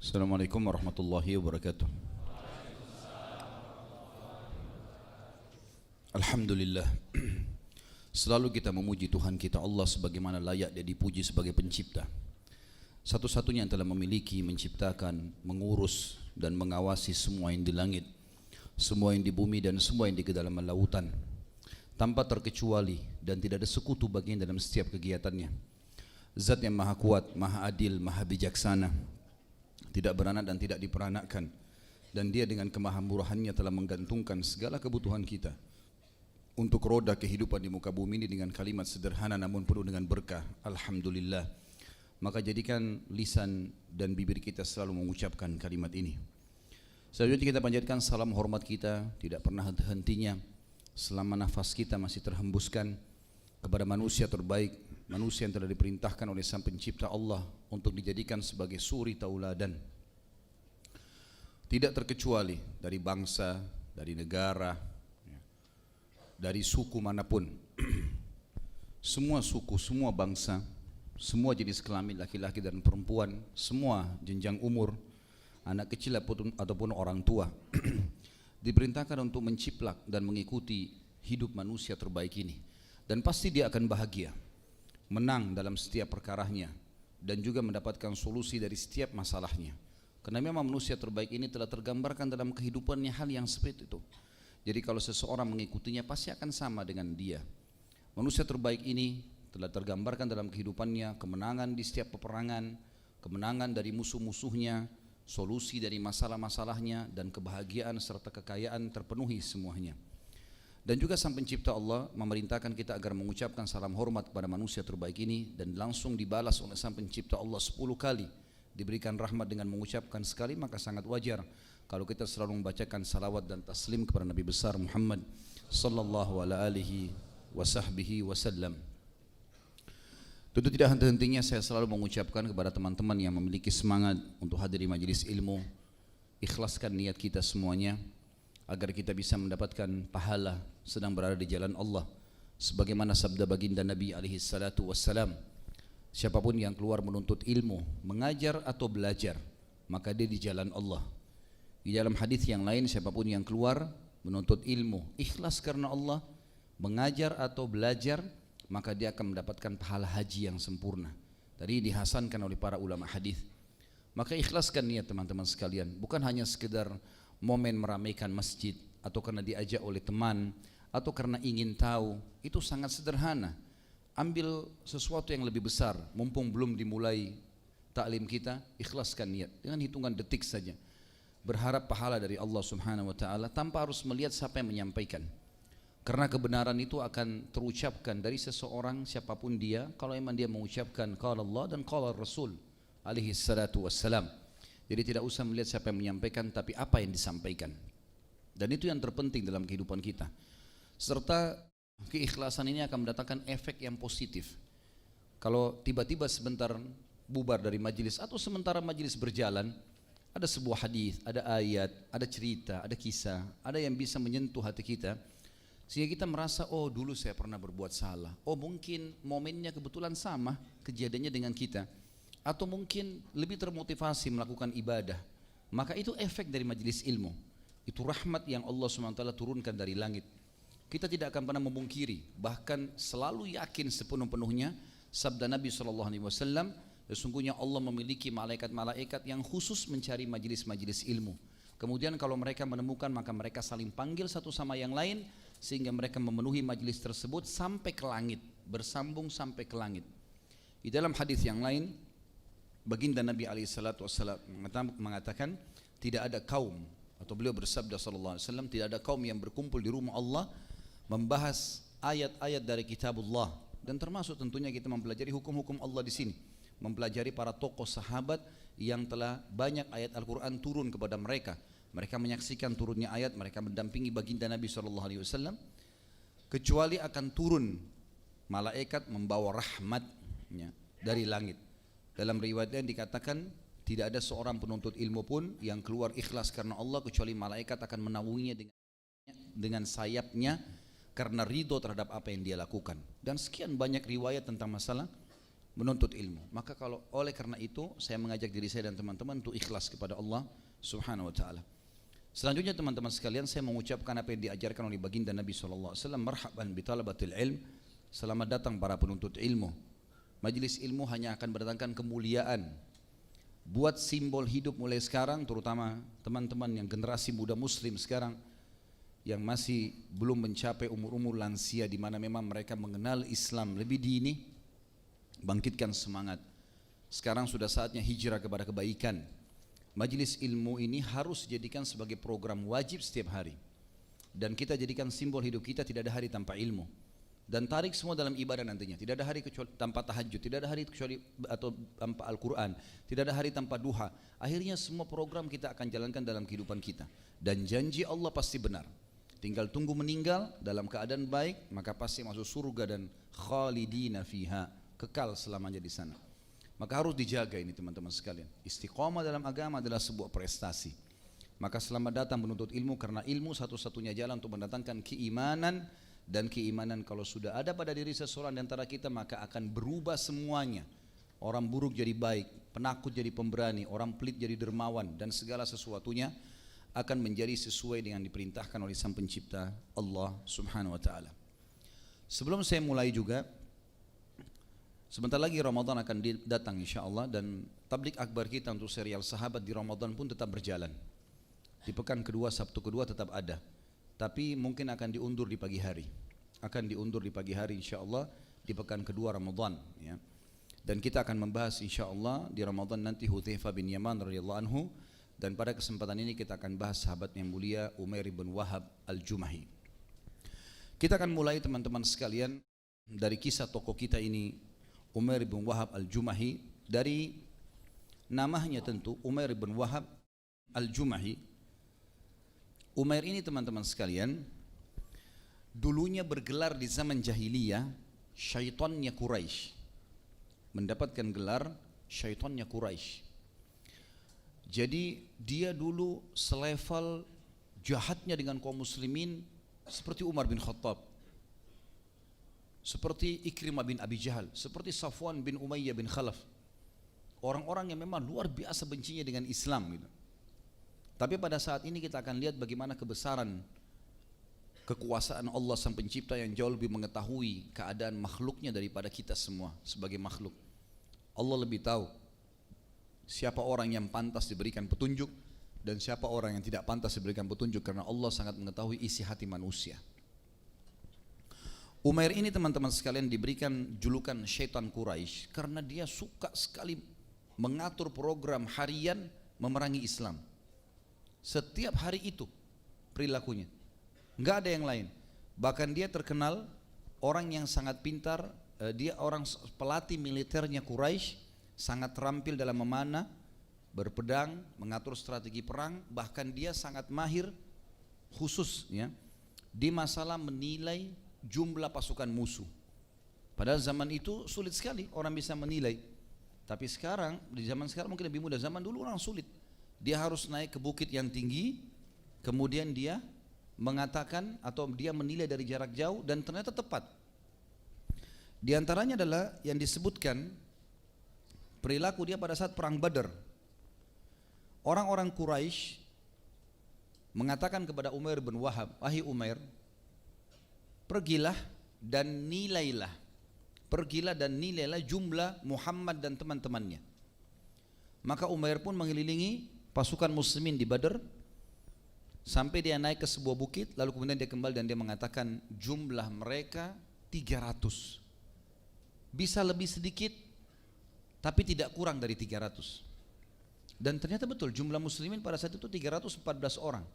Assalamualaikum warahmatullahi wabarakatuh. Alhamdulillah, selalu kita memuji Tuhan kita Allah sebagaimana layak Dia dipuji sebagai pencipta, satu-satunya yang telah memiliki, menciptakan, mengurus dan mengawasi semua yang di langit, semua yang di bumi dan semua yang di kedalaman lautan, tanpa terkecuali, dan tidak ada sekutu baginya dalam setiap kegiatannya. Zat yang maha kuat, maha adil, maha bijaksana, tidak beranak dan tidak diperanakkan, dan Dia dengan kemahamurahannya telah menggantungkan segala kebutuhan kita untuk roda kehidupan di muka bumi ini dengan kalimat sederhana namun penuh dengan berkah. Alhamdulillah. Maka jadikan lisan dan bibir kita selalu mengucapkan kalimat ini. Selanjutnya kita panjatkan salam hormat kita tidak pernah henti-hentinya selama nafas kita masih terhembuskan kepada manusia terbaik, manusia yang telah diperintahkan oleh Sang Pencipta Allah untuk dijadikan sebagai suri tauladan, tidak terkecuali dari bangsa, dari negara, dari suku manapun. Semua suku, semua bangsa, semua jenis kelamin laki-laki dan perempuan, semua jenjang umur, anak kecil ataupun orang tua diperintahkan untuk menciplak dan mengikuti hidup manusia terbaik ini. Dan pasti dia akan bahagia, menang dalam setiap perkaranya, dan juga mendapatkan solusi dari setiap masalahnya. Karena memang manusia terbaik ini telah tergambarkan dalam kehidupannya hal yang seperti itu. Jadi kalau seseorang mengikutinya pasti akan sama dengan dia. Manusia terbaik ini telah tergambarkan dalam kehidupannya kemenangan di setiap peperangan, kemenangan dari musuh-musuhnya, solusi dari masalah-masalahnya, dan kebahagiaan serta kekayaan terpenuhi semuanya. Dan juga Sang Pencipta Allah memerintahkan kita agar mengucapkan salam hormat kepada manusia terbaik ini, dan langsung dibalas oleh Sang Pencipta Allah 10 kali. Diberikan rahmat dengan mengucapkan sekali, maka sangat wajar kalau kita selalu membacakan salawat dan taslim kepada Nabi besar Muhammad sallallahu alaihi wasallam. Tentu tidak henti-hentinya saya selalu mengucapkan kepada teman-teman yang memiliki semangat untuk hadir di majelis ilmu, ikhlaskan niat kita semuanya agar kita bisa mendapatkan pahala sedang berada di jalan Allah, sebagaimana sabda baginda Nabi alaihi salatu wassalam, siapapun yang keluar menuntut ilmu, mengajar atau belajar, maka dia di jalan Allah. Di dalam hadis yang lain, siapapun yang keluar menuntut ilmu ikhlas karena Allah, mengajar atau belajar, maka dia akan mendapatkan pahala haji yang sempurna. Tadi dihasankan oleh para ulama hadis. Maka ikhlaskan niat teman-teman sekalian, bukan hanya sekedar momen meramaikan masjid, atau karena diajak oleh teman, atau karena ingin tahu. Itu sangat sederhana. Ambil sesuatu yang lebih besar, mumpung belum dimulai taklim kita, ikhlaskan niat dengan hitungan detik saja. Berharap pahala dari Allah Subhanahu wa taala tanpa harus melihat siapa yang menyampaikan. Karena kebenaran itu akan terucapkan dari seseorang siapapun dia kalau memang dia mengucapkan qala Allah dan qala Rasul alaihi salatu wassalam. Jadi tidak usah melihat siapa yang menyampaikan, tapi apa yang disampaikan. Dan itu yang terpenting dalam kehidupan kita. Serta keikhlasan ini akan mendatangkan efek yang positif. Kalau tiba-tiba sebentar bubar dari majelis, atau sementara majelis berjalan, ada sebuah hadis, ada ayat, ada cerita, ada kisah, ada yang bisa menyentuh hati kita, sehingga kita merasa, oh dulu saya pernah berbuat salah, oh mungkin momennya kebetulan sama kejadiannya dengan kita, atau mungkin lebih termotivasi melakukan ibadah. Maka itu efek dari majelis ilmu. Itu rahmat yang Allah SWT turunkan dari langit. Kita tidak akan pernah memungkiri, bahkan selalu yakin sepenuh-penuhnya sabda Nabi SAW, sesungguhnya Allah memiliki malaikat-malaikat yang khusus mencari majelis-majelis ilmu. Kemudian kalau mereka menemukan, maka mereka saling panggil satu sama yang lain, sehingga mereka memenuhi majelis tersebut sampai ke langit, bersambung sampai ke langit. Di dalam hadis yang lain, baginda Nabi SAW mengatakan, tidak ada kaum, atau beliau bersabda SAW, tidak ada kaum yang berkumpul di rumah Allah membahas ayat-ayat dari kitabullah, dan termasuk tentunya kita mempelajari hukum-hukum Allah di sini, mempelajari para tokoh sahabat yang telah banyak ayat Al-Quran turun kepada mereka. Mereka menyaksikan turunnya ayat, mereka mendampingi baginda Nabi SAW, kecuali akan turun malaikat membawa rahmatnya dari langit. Dalam riwayatnya dikatakan tidak ada seorang penuntut ilmu pun yang keluar ikhlas karena Allah, kecuali malaikat akan menaunginya dengan sayapnya karena ridho terhadap apa yang dia lakukan. Dan sekian banyak riwayat tentang masalah menuntut ilmu. Maka oleh karena itu saya mengajak diri saya dan teman-teman untuk ikhlas kepada Allah Subhanahu wa taala. Selanjutnya teman-teman sekalian, saya mengucapkan apa yang diajarkan oleh baginda Nabi SAW, marhaban bi talabatil ilm, selamat datang para penuntut ilmu. Majelis ilmu hanya akan mendatangkan kemuliaan. Buat simbol hidup mulai sekarang, terutama teman-teman yang generasi muda muslim sekarang yang masih belum mencapai umur-umur lansia, di mana memang mereka mengenal Islam lebih dini. Bangkitkan semangat. Sekarang sudah saatnya hijrah kepada kebaikan. Majelis ilmu ini harus dijadikan sebagai program wajib setiap hari. Dan kita jadikan simbol hidup kita, tidak ada hari tanpa ilmu. Dan tarik semua dalam ibadah nantinya. Tidak ada hari kecuali tanpa tahajud, tidak ada hari kecuali atau tanpa Al-Quran, tidak ada hari tanpa duha. Akhirnya semua program kita akan jalankan dalam kehidupan kita. Dan janji Allah pasti benar. Tinggal tunggu meninggal dalam keadaan baik, maka pasti masuk surga dan khalidina fiha, kekal selamanya di sana. Maka harus dijaga ini teman-teman sekalian. Istiqamah dalam agama adalah sebuah prestasi. Maka selamat datang menuntut ilmu, karena ilmu satu-satunya jalan untuk mendatangkan keimanan. Dan keimanan kalau sudah ada pada diri seseorang di antara kita, maka akan berubah semuanya. Orang buruk jadi baik, penakut jadi pemberani, orang pelit jadi dermawan, dan segala sesuatunya akan menjadi sesuai dengan diperintahkan oleh Sang Pencipta Allah Subhanahu wa taala. Sebelum saya mulai juga, sebentar lagi Ramadan akan datang insyaallah, dan tablik akbar kita untuk serial sahabat di Ramadan pun tetap berjalan. Di pekan kedua, Sabtu kedua tetap ada. Tapi mungkin akan diundur di pagi hari. Akan diundur di pagi hari insyaallah di pekan kedua Ramadan, ya. Dan kita akan membahas insyaallah di Ramadan nanti Hudzaifah bin Yaman radhiyallahu anhu, dan pada kesempatan ini kita akan bahas sahabat yang mulia Umair bin Wahab Al-Jumahi. Kita akan mulai teman-teman sekalian dari kisah tokoh kita ini, Umair bin Wahab Al-Jumahi. Dari namanya tentu Umair bin Wahab Al-Jumahi. Umair ini teman-teman sekalian dulunya bergelar di zaman jahiliyah syaitannya Quraisy. Mendapatkan gelar syaitannya Quraisy. Jadi dia dulu selevel jahatnya dengan kaum muslimin seperti Umar bin Khattab, seperti Ikrimah bin Abi Jahal, seperti Safwan bin Umayyah bin Khalaf. Orang-orang yang memang luar biasa bencinya dengan Islam gitu. Tapi pada saat ini kita akan lihat bagaimana kebesaran kekuasaan Allah Sang Pencipta yang jauh lebih mengetahui keadaan makhluknya daripada kita semua sebagai makhluk. Allah lebih tahu siapa orang yang pantas diberikan petunjuk dan siapa orang yang tidak pantas diberikan petunjuk, karena Allah sangat mengetahui isi hati manusia. Umair ini teman-teman sekalian diberikan julukan syaitan Quraisy karena dia suka sekali mengatur program harian memerangi Islam. Setiap hari itu perilakunya, nggak ada yang lain. Bahkan dia terkenal orang yang sangat pintar. Dia orang pelatih militernya Quraisy, sangat terampil dalam memanah, berpedang, mengatur strategi perang. Bahkan dia sangat mahir khusus ya di masalah menilai jumlah pasukan musuh. Padahal zaman itu sulit sekali orang bisa menilai. Tapi sekarang, di zaman sekarang mungkin lebih mudah. Zaman dulu orang sulit. Dia harus naik ke bukit yang tinggi, kemudian dia mengatakan atau dia menilai dari jarak jauh, dan ternyata tepat. Di antaranya adalah yang disebutkan perilaku dia pada saat perang Badar. Orang-orang Quraisy mengatakan kepada Umair bin Wahab, "Wahai Umair, pergilah dan nilailah jumlah Muhammad dan teman-temannya." Maka Umair pun mengelilingi pasukan muslimin di Badar sampai dia naik ke sebuah bukit, lalu kemudian dia kembali dan dia mengatakan jumlah mereka 300. Bisa lebih sedikit tapi tidak kurang dari 300. Dan ternyata betul jumlah muslimin pada saat itu 314 orang.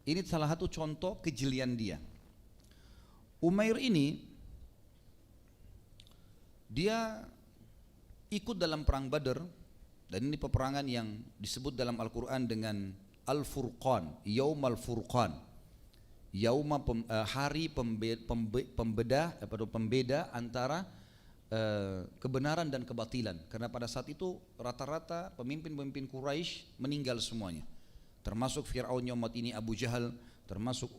Ini salah satu contoh kejelian dia. Umair ini dia ikut dalam perang Badar. Dan ini peperangan yang disebut dalam Al-Quran dengan Al-Furqan, Yaum Al-Furqan, hari pembeda antara kebenaran dan kebatilan. Karena pada saat itu rata-rata pemimpin-pemimpin Quraisy meninggal semuanya, termasuk Fir'aunnya umat ini Abu Jahal, termasuk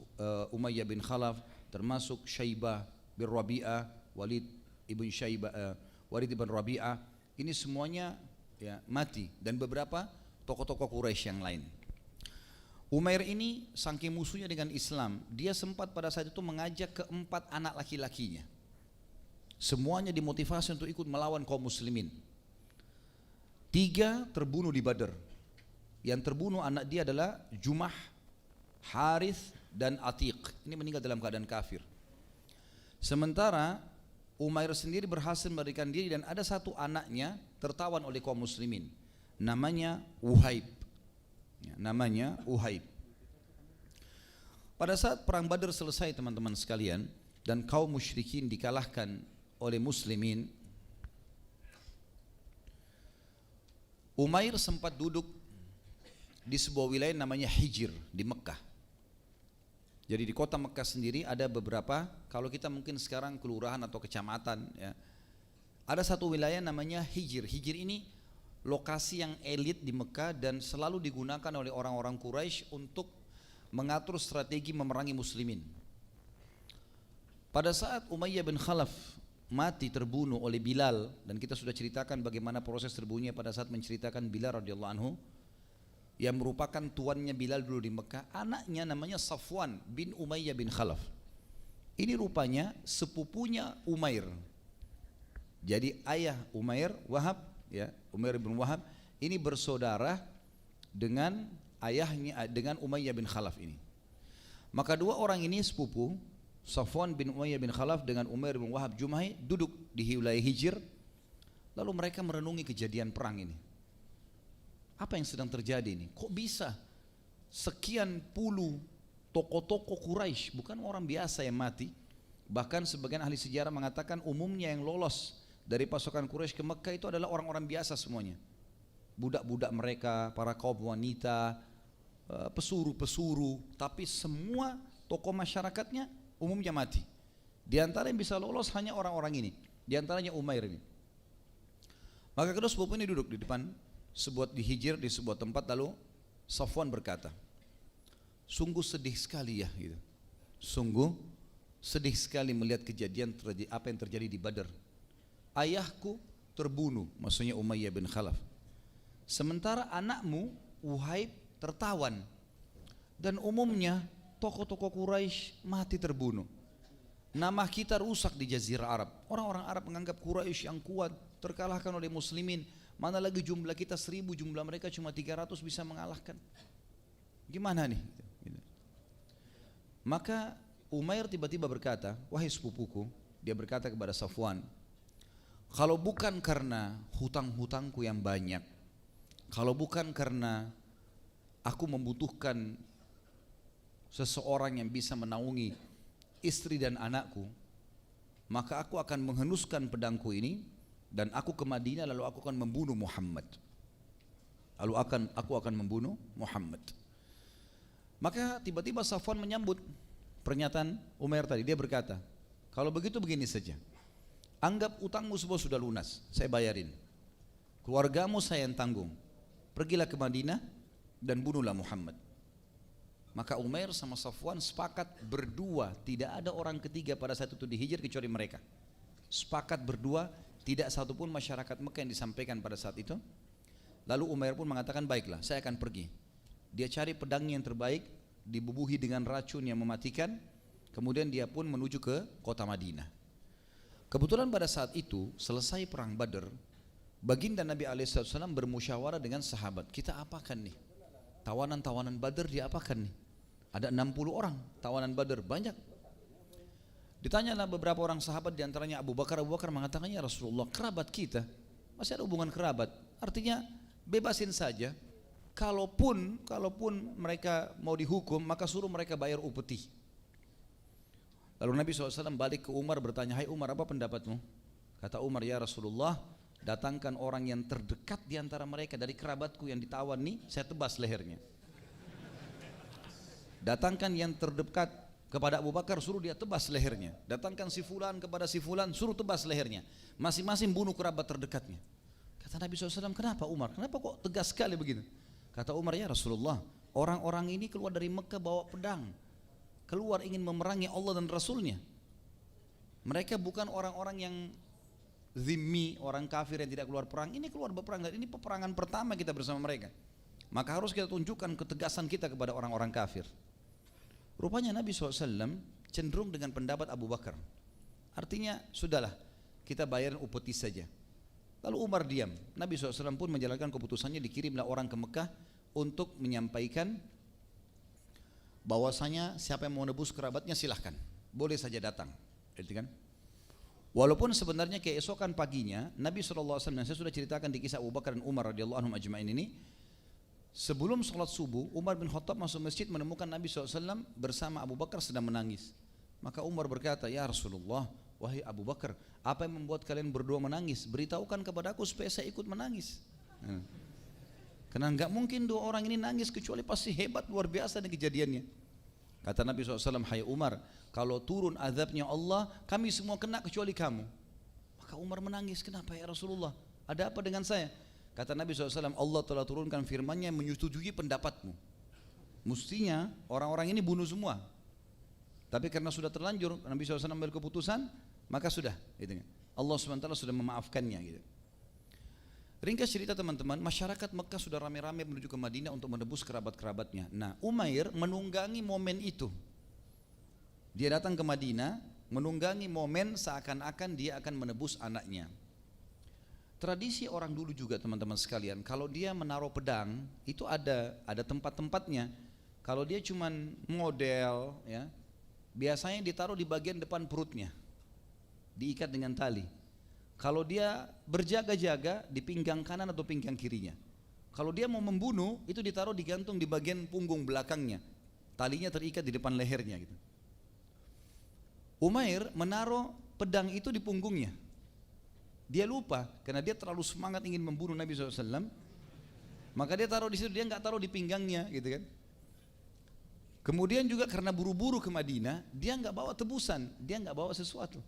Umayyah bin Khalaf, termasuk Syaibah bin Rabi'ah, Walid ibn Syaibah, Walid bin Rabi'ah, ini semuanya ya mati, dan beberapa tokoh-tokoh Quraisy yang lain. Umair ini saking musuhnya dengan Islam, dia sempat pada saat itu mengajak keempat anak laki-lakinya. Semuanya dimotivasi untuk ikut melawan kaum muslimin. 3 terbunuh di Badar. Yang terbunuh anak dia adalah Jumah, Harith, dan Atiq. Ini meninggal dalam keadaan kafir. Sementara Umair sendiri berhasil melarikan diri, dan ada satu anaknya tertawan oleh kaum muslimin, namanya Uhaib. Namanya Uhaib. Pada saat perang Badar selesai teman-teman sekalian, dan kaum musyrikin dikalahkan oleh muslimin, Umair sempat duduk di sebuah wilayah namanya Hijr di Mekah. Jadi di kota Mekah sendiri ada beberapa, kalau kita mungkin sekarang kelurahan atau kecamatan ya, ada satu wilayah namanya Hijr. Hijr ini lokasi yang elit di Mekah dan selalu digunakan oleh orang-orang Quraisy untuk mengatur strategi memerangi muslimin. Pada saat Umayyah bin Khalaf mati terbunuh oleh Bilal, dan kita sudah ceritakan bagaimana proses terbunuhnya pada saat menceritakan Bilal radhiyallahu anhu, yang merupakan tuannya Bilal dulu di Mekah, anaknya namanya Safwan bin Umayyah bin Khalaf. Ini rupanya sepupunya Umair. Jadi ayah Umair, Wahab, ya, Umair bin Wahab, ini bersaudara dengan ayahnya, dengan Umayyah bin Khalaf ini. Maka dua orang ini sepupu, Safwan bin Umayyah bin Khalaf dengan Umair bin Wahab Jumai, duduk di wilayah Hijr. Lalu mereka merenungi kejadian perang ini. Apa yang sedang terjadi ini? Kok bisa sekian puluh tokoh-tokoh Quraisy, bukan orang biasa yang mati. Bahkan sebagian ahli sejarah mengatakan umumnya yang lolos dari pasukan Quraisy ke Mekah itu adalah orang-orang biasa semuanya. Budak-budak mereka, para kaum wanita, pesuruh-pesuruh, tapi semua tokoh masyarakatnya umumnya mati. Di antara yang bisa lolos hanya orang-orang ini, di antaranya Umair ini. Maka kedua sepupu ini duduk di depan di Hijr, di sebuah tempat. Lalu Safwan berkata, sungguh sedih sekali ya gitu. Sungguh sedih sekali melihat kejadian apa yang terjadi di Badar. Ayahku terbunuh, maksudnya Umayyah bin Khalaf. Sementara anakmu Uhaib tertawan. Dan umumnya tokoh-tokoh Quraisy mati terbunuh. Nama kita rusak di Jazirah Arab. Orang-orang Arab menganggap Quraisy yang kuat, terkalahkan oleh muslimin. Mana lagi jumlah kita 1000, jumlah mereka cuma 300 bisa mengalahkan. Gimana nih? Maka Umair tiba-tiba berkata, wahai sepupuku, dia berkata kepada Safwan, kalau bukan karena hutang-hutangku yang banyak, kalau bukan karena aku membutuhkan seseorang yang bisa menaungi istri dan anakku, maka aku akan menghenuskan pedangku ini dan aku ke Madinah, lalu aku akan membunuh Muhammad. Aku akan membunuh Muhammad. Maka tiba-tiba Safwan menyambut pernyataan Umair tadi. Dia berkata, kalau begitu begini saja, anggap utangmu semua sudah lunas, saya bayarin. Keluargamu saya yang tanggung. Pergilah ke Madinah dan bunuhlah Muhammad. Maka Umair sama Safwan sepakat berdua, tidak ada orang ketiga pada saat itu di Hijr kecuali mereka. Sepakat berdua, tidak satupun masyarakat Mekah yang disampaikan pada saat itu. Lalu Umair pun mengatakan, baiklah, saya akan pergi. Dia cari pedangnya yang terbaik, dibubuhi dengan racun yang mematikan. Kemudian dia pun menuju ke kota Madinah. Kebetulan pada saat itu selesai perang Badar, baginda Nabi SAW bermusyawarah dengan sahabat, kita apakan nih? Tawanan-tawanan Badar diapakan nih? Ada 60 orang tawanan Badar, banyak. Ditanyalah beberapa orang sahabat, diantaranya Abu Bakar. Abu Bakar mengatakan, ya Rasulullah, kerabat kita, masih ada hubungan kerabat, artinya bebasin saja. Kalaupun mereka mau dihukum, maka suruh mereka bayar upeti. Lalu Nabi SAW balik ke Umar bertanya, hai Umar, apa pendapatmu? Kata Umar, ya Rasulullah, datangkan orang yang terdekat diantara mereka dari kerabatku yang ditawan nih, saya tebas lehernya. Datangkan yang terdekat kepada Abu Bakar, suruh dia tebas lehernya. Datangkan si fulan kepada si fulan, suruh tebas lehernya. Masing-masing bunuh kerabat terdekatnya. Kata Nabi SAW, kenapa Umar? Kenapa kok tegas sekali begitu? Kata Umar, ya Rasulullah, orang-orang ini keluar dari Mekah bawa pedang, keluar ingin memerangi Allah dan Rasulnya. Mereka bukan orang-orang yang zimmi, orang kafir yang tidak keluar perang, ini keluar berperang, dan ini peperangan pertama kita bersama mereka. Maka harus kita tunjukkan ketegasan kita kepada orang-orang kafir. Rupanya Nabi SAW cenderung dengan pendapat Abu Bakar. Artinya sudahlah, kita bayarin upeti saja. Lalu Umar diam. Nabi SAW pun menjalankan keputusannya, dikirimlah orang ke Mekah untuk menyampaikan bahwasanya siapa yang mau nebus kerabatnya silahkan, boleh saja datang. Gitu kan? Walaupun sebenarnya keesokan paginya Nabi SAW, saya sudah ceritakan di kisah Abu Bakar dan Umar radhiyallahu anhum ajma'in ini, sebelum sholat subuh Umar bin Khattab masuk masjid menemukan Nabi SAW bersama Abu Bakar sedang menangis. Maka Umar berkata, ya Rasulullah, wahai Abu Bakar, apa yang membuat kalian berdua menangis? Beritahukan kepada aku supaya saya ikut menangis. Karena enggak mungkin dua orang ini nangis kecuali pasti hebat, luar biasa nih kejadiannya. Kata Nabi SAW, hai Umar, kalau turun azabnya Allah, kami semua kena kecuali kamu. Maka Umar menangis, kenapa ya Rasulullah? Ada apa dengan saya? Kata Nabi SAW, Allah telah turunkan firman-Nya yang menyetujui pendapatmu. Mestinya orang-orang ini bunuh semua. Tapi karena sudah terlanjur, Nabi SAW ambil keputusan, maka sudah. Gitu. Allah SWT sudah memaafkannya. Gitu. Ringkas cerita teman-teman, masyarakat Mekah sudah rame-rame menuju ke Madinah untuk menebus kerabat-kerabatnya. Nah, Umair menunggangi momen itu. Dia datang ke Madinah, menunggangi momen seakan-akan dia akan menebus anaknya. Tradisi orang dulu juga teman-teman sekalian, kalau dia menaruh pedang, itu ada tempat-tempatnya. Kalau dia cuman model, ya, biasanya ditaruh di bagian depan perutnya, diikat dengan tali. Kalau dia berjaga-jaga di pinggang kanan atau pinggang kirinya. Kalau dia mau membunuh, itu ditaruh digantung di bagian punggung belakangnya. Talinya terikat di depan lehernya gitu. Umair menaruh pedang itu di punggungnya. Dia lupa karena dia terlalu semangat ingin membunuh Nabi SAW. Maka dia taruh di situ, dia nggak taruh di pinggangnya gitu kan. Kemudian juga karena buru-buru ke Madinah, dia nggak bawa tebusan, dia nggak bawa sesuatu.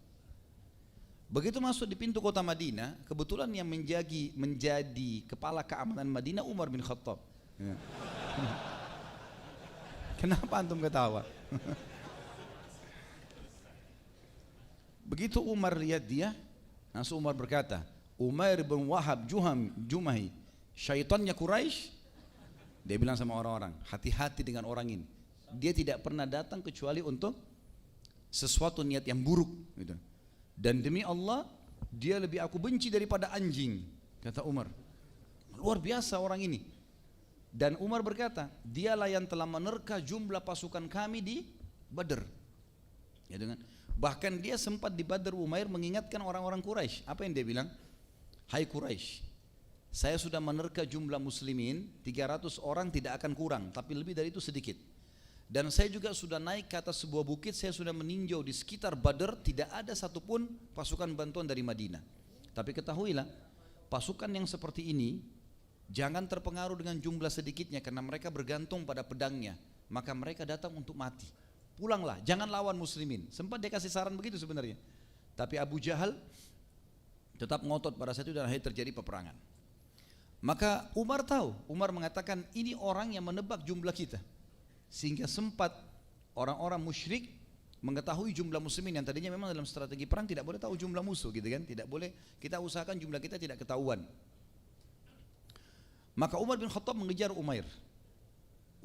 Begitu masuk di pintu kota Madinah, kebetulan yang menjadi kepala keamanan Madinah Umar bin Khattab. Ya. Kenapa antum ketawa? Begitu Umar lihat dia, langsung Umar berkata, Umair bin Wahab Jumahi, syaitannya Quraisy. Dia bilang sama orang-orang, hati-hati dengan orang ini. Dia tidak pernah datang kecuali untuk sesuatu niat yang buruk gitu. Dan demi Allah, dia lebih aku benci daripada anjing, kata Umar. Luar biasa orang ini. Dan Umar berkata, dialah yang telah menerka jumlah pasukan kami di Badr. Ya, bahkan dia sempat di Badr, Umair mengingatkan orang-orang Quraisy. Apa yang dia bilang? Hai Quraisy, saya sudah menerka jumlah muslimin 300 orang tidak akan kurang, tapi lebih dari itu sedikit. Dan saya juga sudah naik ke atas sebuah bukit, saya sudah meninjau di sekitar Badr, tidak ada satupun pasukan bantuan dari Madinah. Tapi ketahuilah, pasukan yang seperti ini jangan terpengaruh dengan jumlah sedikitnya, karena mereka bergantung pada pedangnya. Maka mereka datang untuk mati. Pulanglah, jangan lawan muslimin. Sempat dia kasih saran begitu sebenarnya. Tapi Abu Jahal tetap ngotot pada saat itu dan akhirnya terjadi peperangan. Maka Umar tahu, Umar mengatakan ini orang yang menebak jumlah kita. Sehingga sempat orang-orang musyrik mengetahui jumlah muslimin yang tadinya memang dalam strategi perang tidak boleh tahu jumlah musuh gitu kan, tidak boleh, kita usahakan jumlah kita tidak ketahuan. Maka Umar bin Khattab mengejar Umair.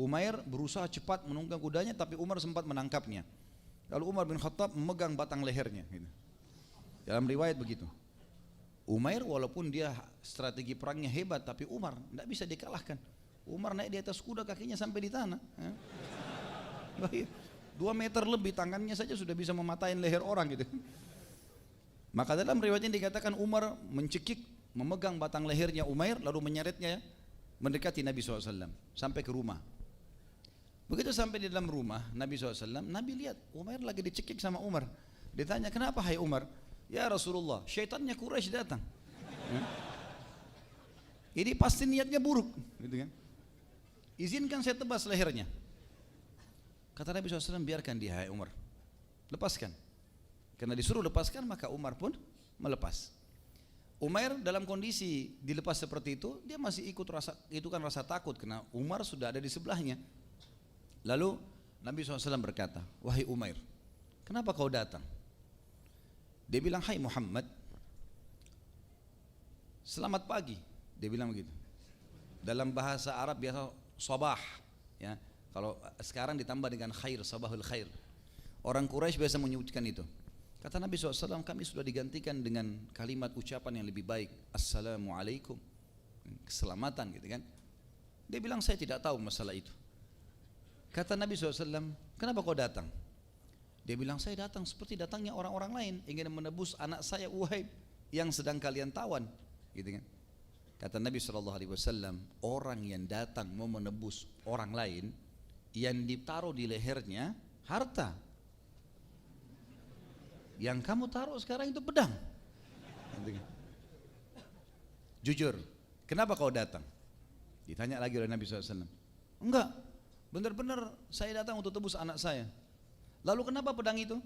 Umair berusaha cepat menunggang kudanya, tapi Umar sempat menangkapnya. Lalu Umar bin Khattab memegang batang lehernya gitu. Dalam riwayat begitu. Umair walaupun dia strategi perangnya hebat, tapi Umar tidak bisa dikalahkan. Umar naik di atas kuda, kakinya sampai di tanah. 2 meter lebih, tangannya saja sudah bisa mematahin leher orang gitu. Maka dalam riwayat ini dikatakan Umar mencekik, memegang batang lehernya Umair, lalu menyeretnya mendekati Nabi SAW sampai ke rumah. Begitu sampai di dalam rumah Nabi SAW, Nabi lihat Umair lagi dicekik sama Umar. Ditanya, kenapa hai Umar? Ya Rasulullah, syaitannya Quraisy datang. Ini pasti niatnya buruk gitu kan. Izinkan saya tebas lehernya. Kata Nabi SAW, biarkan dia hai Umar, lepaskan. Karena disuruh lepaskan, maka Umar pun melepas. Umair dalam kondisi dilepas seperti itu, dia masih itu kan rasa takut karena Umar sudah ada di sebelahnya. Lalu Nabi SAW berkata, wahai Umair, kenapa kau datang? Dia bilang, hai Muhammad, Selamat pagi, dia bilang begitu. Dalam bahasa Arab biasa sabah, ya. Kalau sekarang ditambah dengan khair, sabahul khair. Orang Quraisy biasa menyebutkan itu. Kata Nabi SAW, kami sudah digantikan dengan kalimat ucapan yang lebih baik, assalamualaikum, keselamatan gitu kan. Dia bilang saya tidak tahu masalah itu. Kata Nabi SAW, kenapa kau datang? Dia bilang saya datang seperti datangnya orang-orang lain, ingin menebus anak saya Uhaib yang sedang kalian tawan, gitu kan. Kata Nabi SAW, orang yang datang mau menebus orang lain, yang ditaruh di lehernya harta. Yang kamu taruh sekarang itu pedang. Jujur, kenapa kau datang? Ditanya lagi oleh Nabi SAW. Enggak, benar-benar saya datang untuk tebus anak saya. Lalu kenapa pedang itu?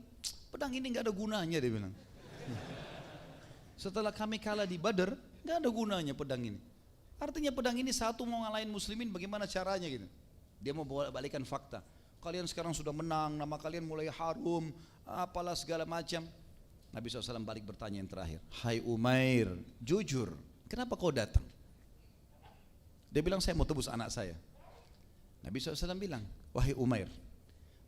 Pedang ini enggak ada gunanya, dia bilang. Setelah kami kalah di Badar, enggak ada gunanya pedang ini. Artinya pedang ini satu mau ngalahin muslimin, bagaimana caranya gitu. Dia mau balikan fakta. Kalian sekarang sudah menang, nama kalian mulai harum, apalah segala macam. Nabi SAW balik bertanya yang terakhir, hai Umair, jujur, kenapa kau datang? Dia bilang saya mau tebus anak saya. Nabi SAW bilang, wahai Umair,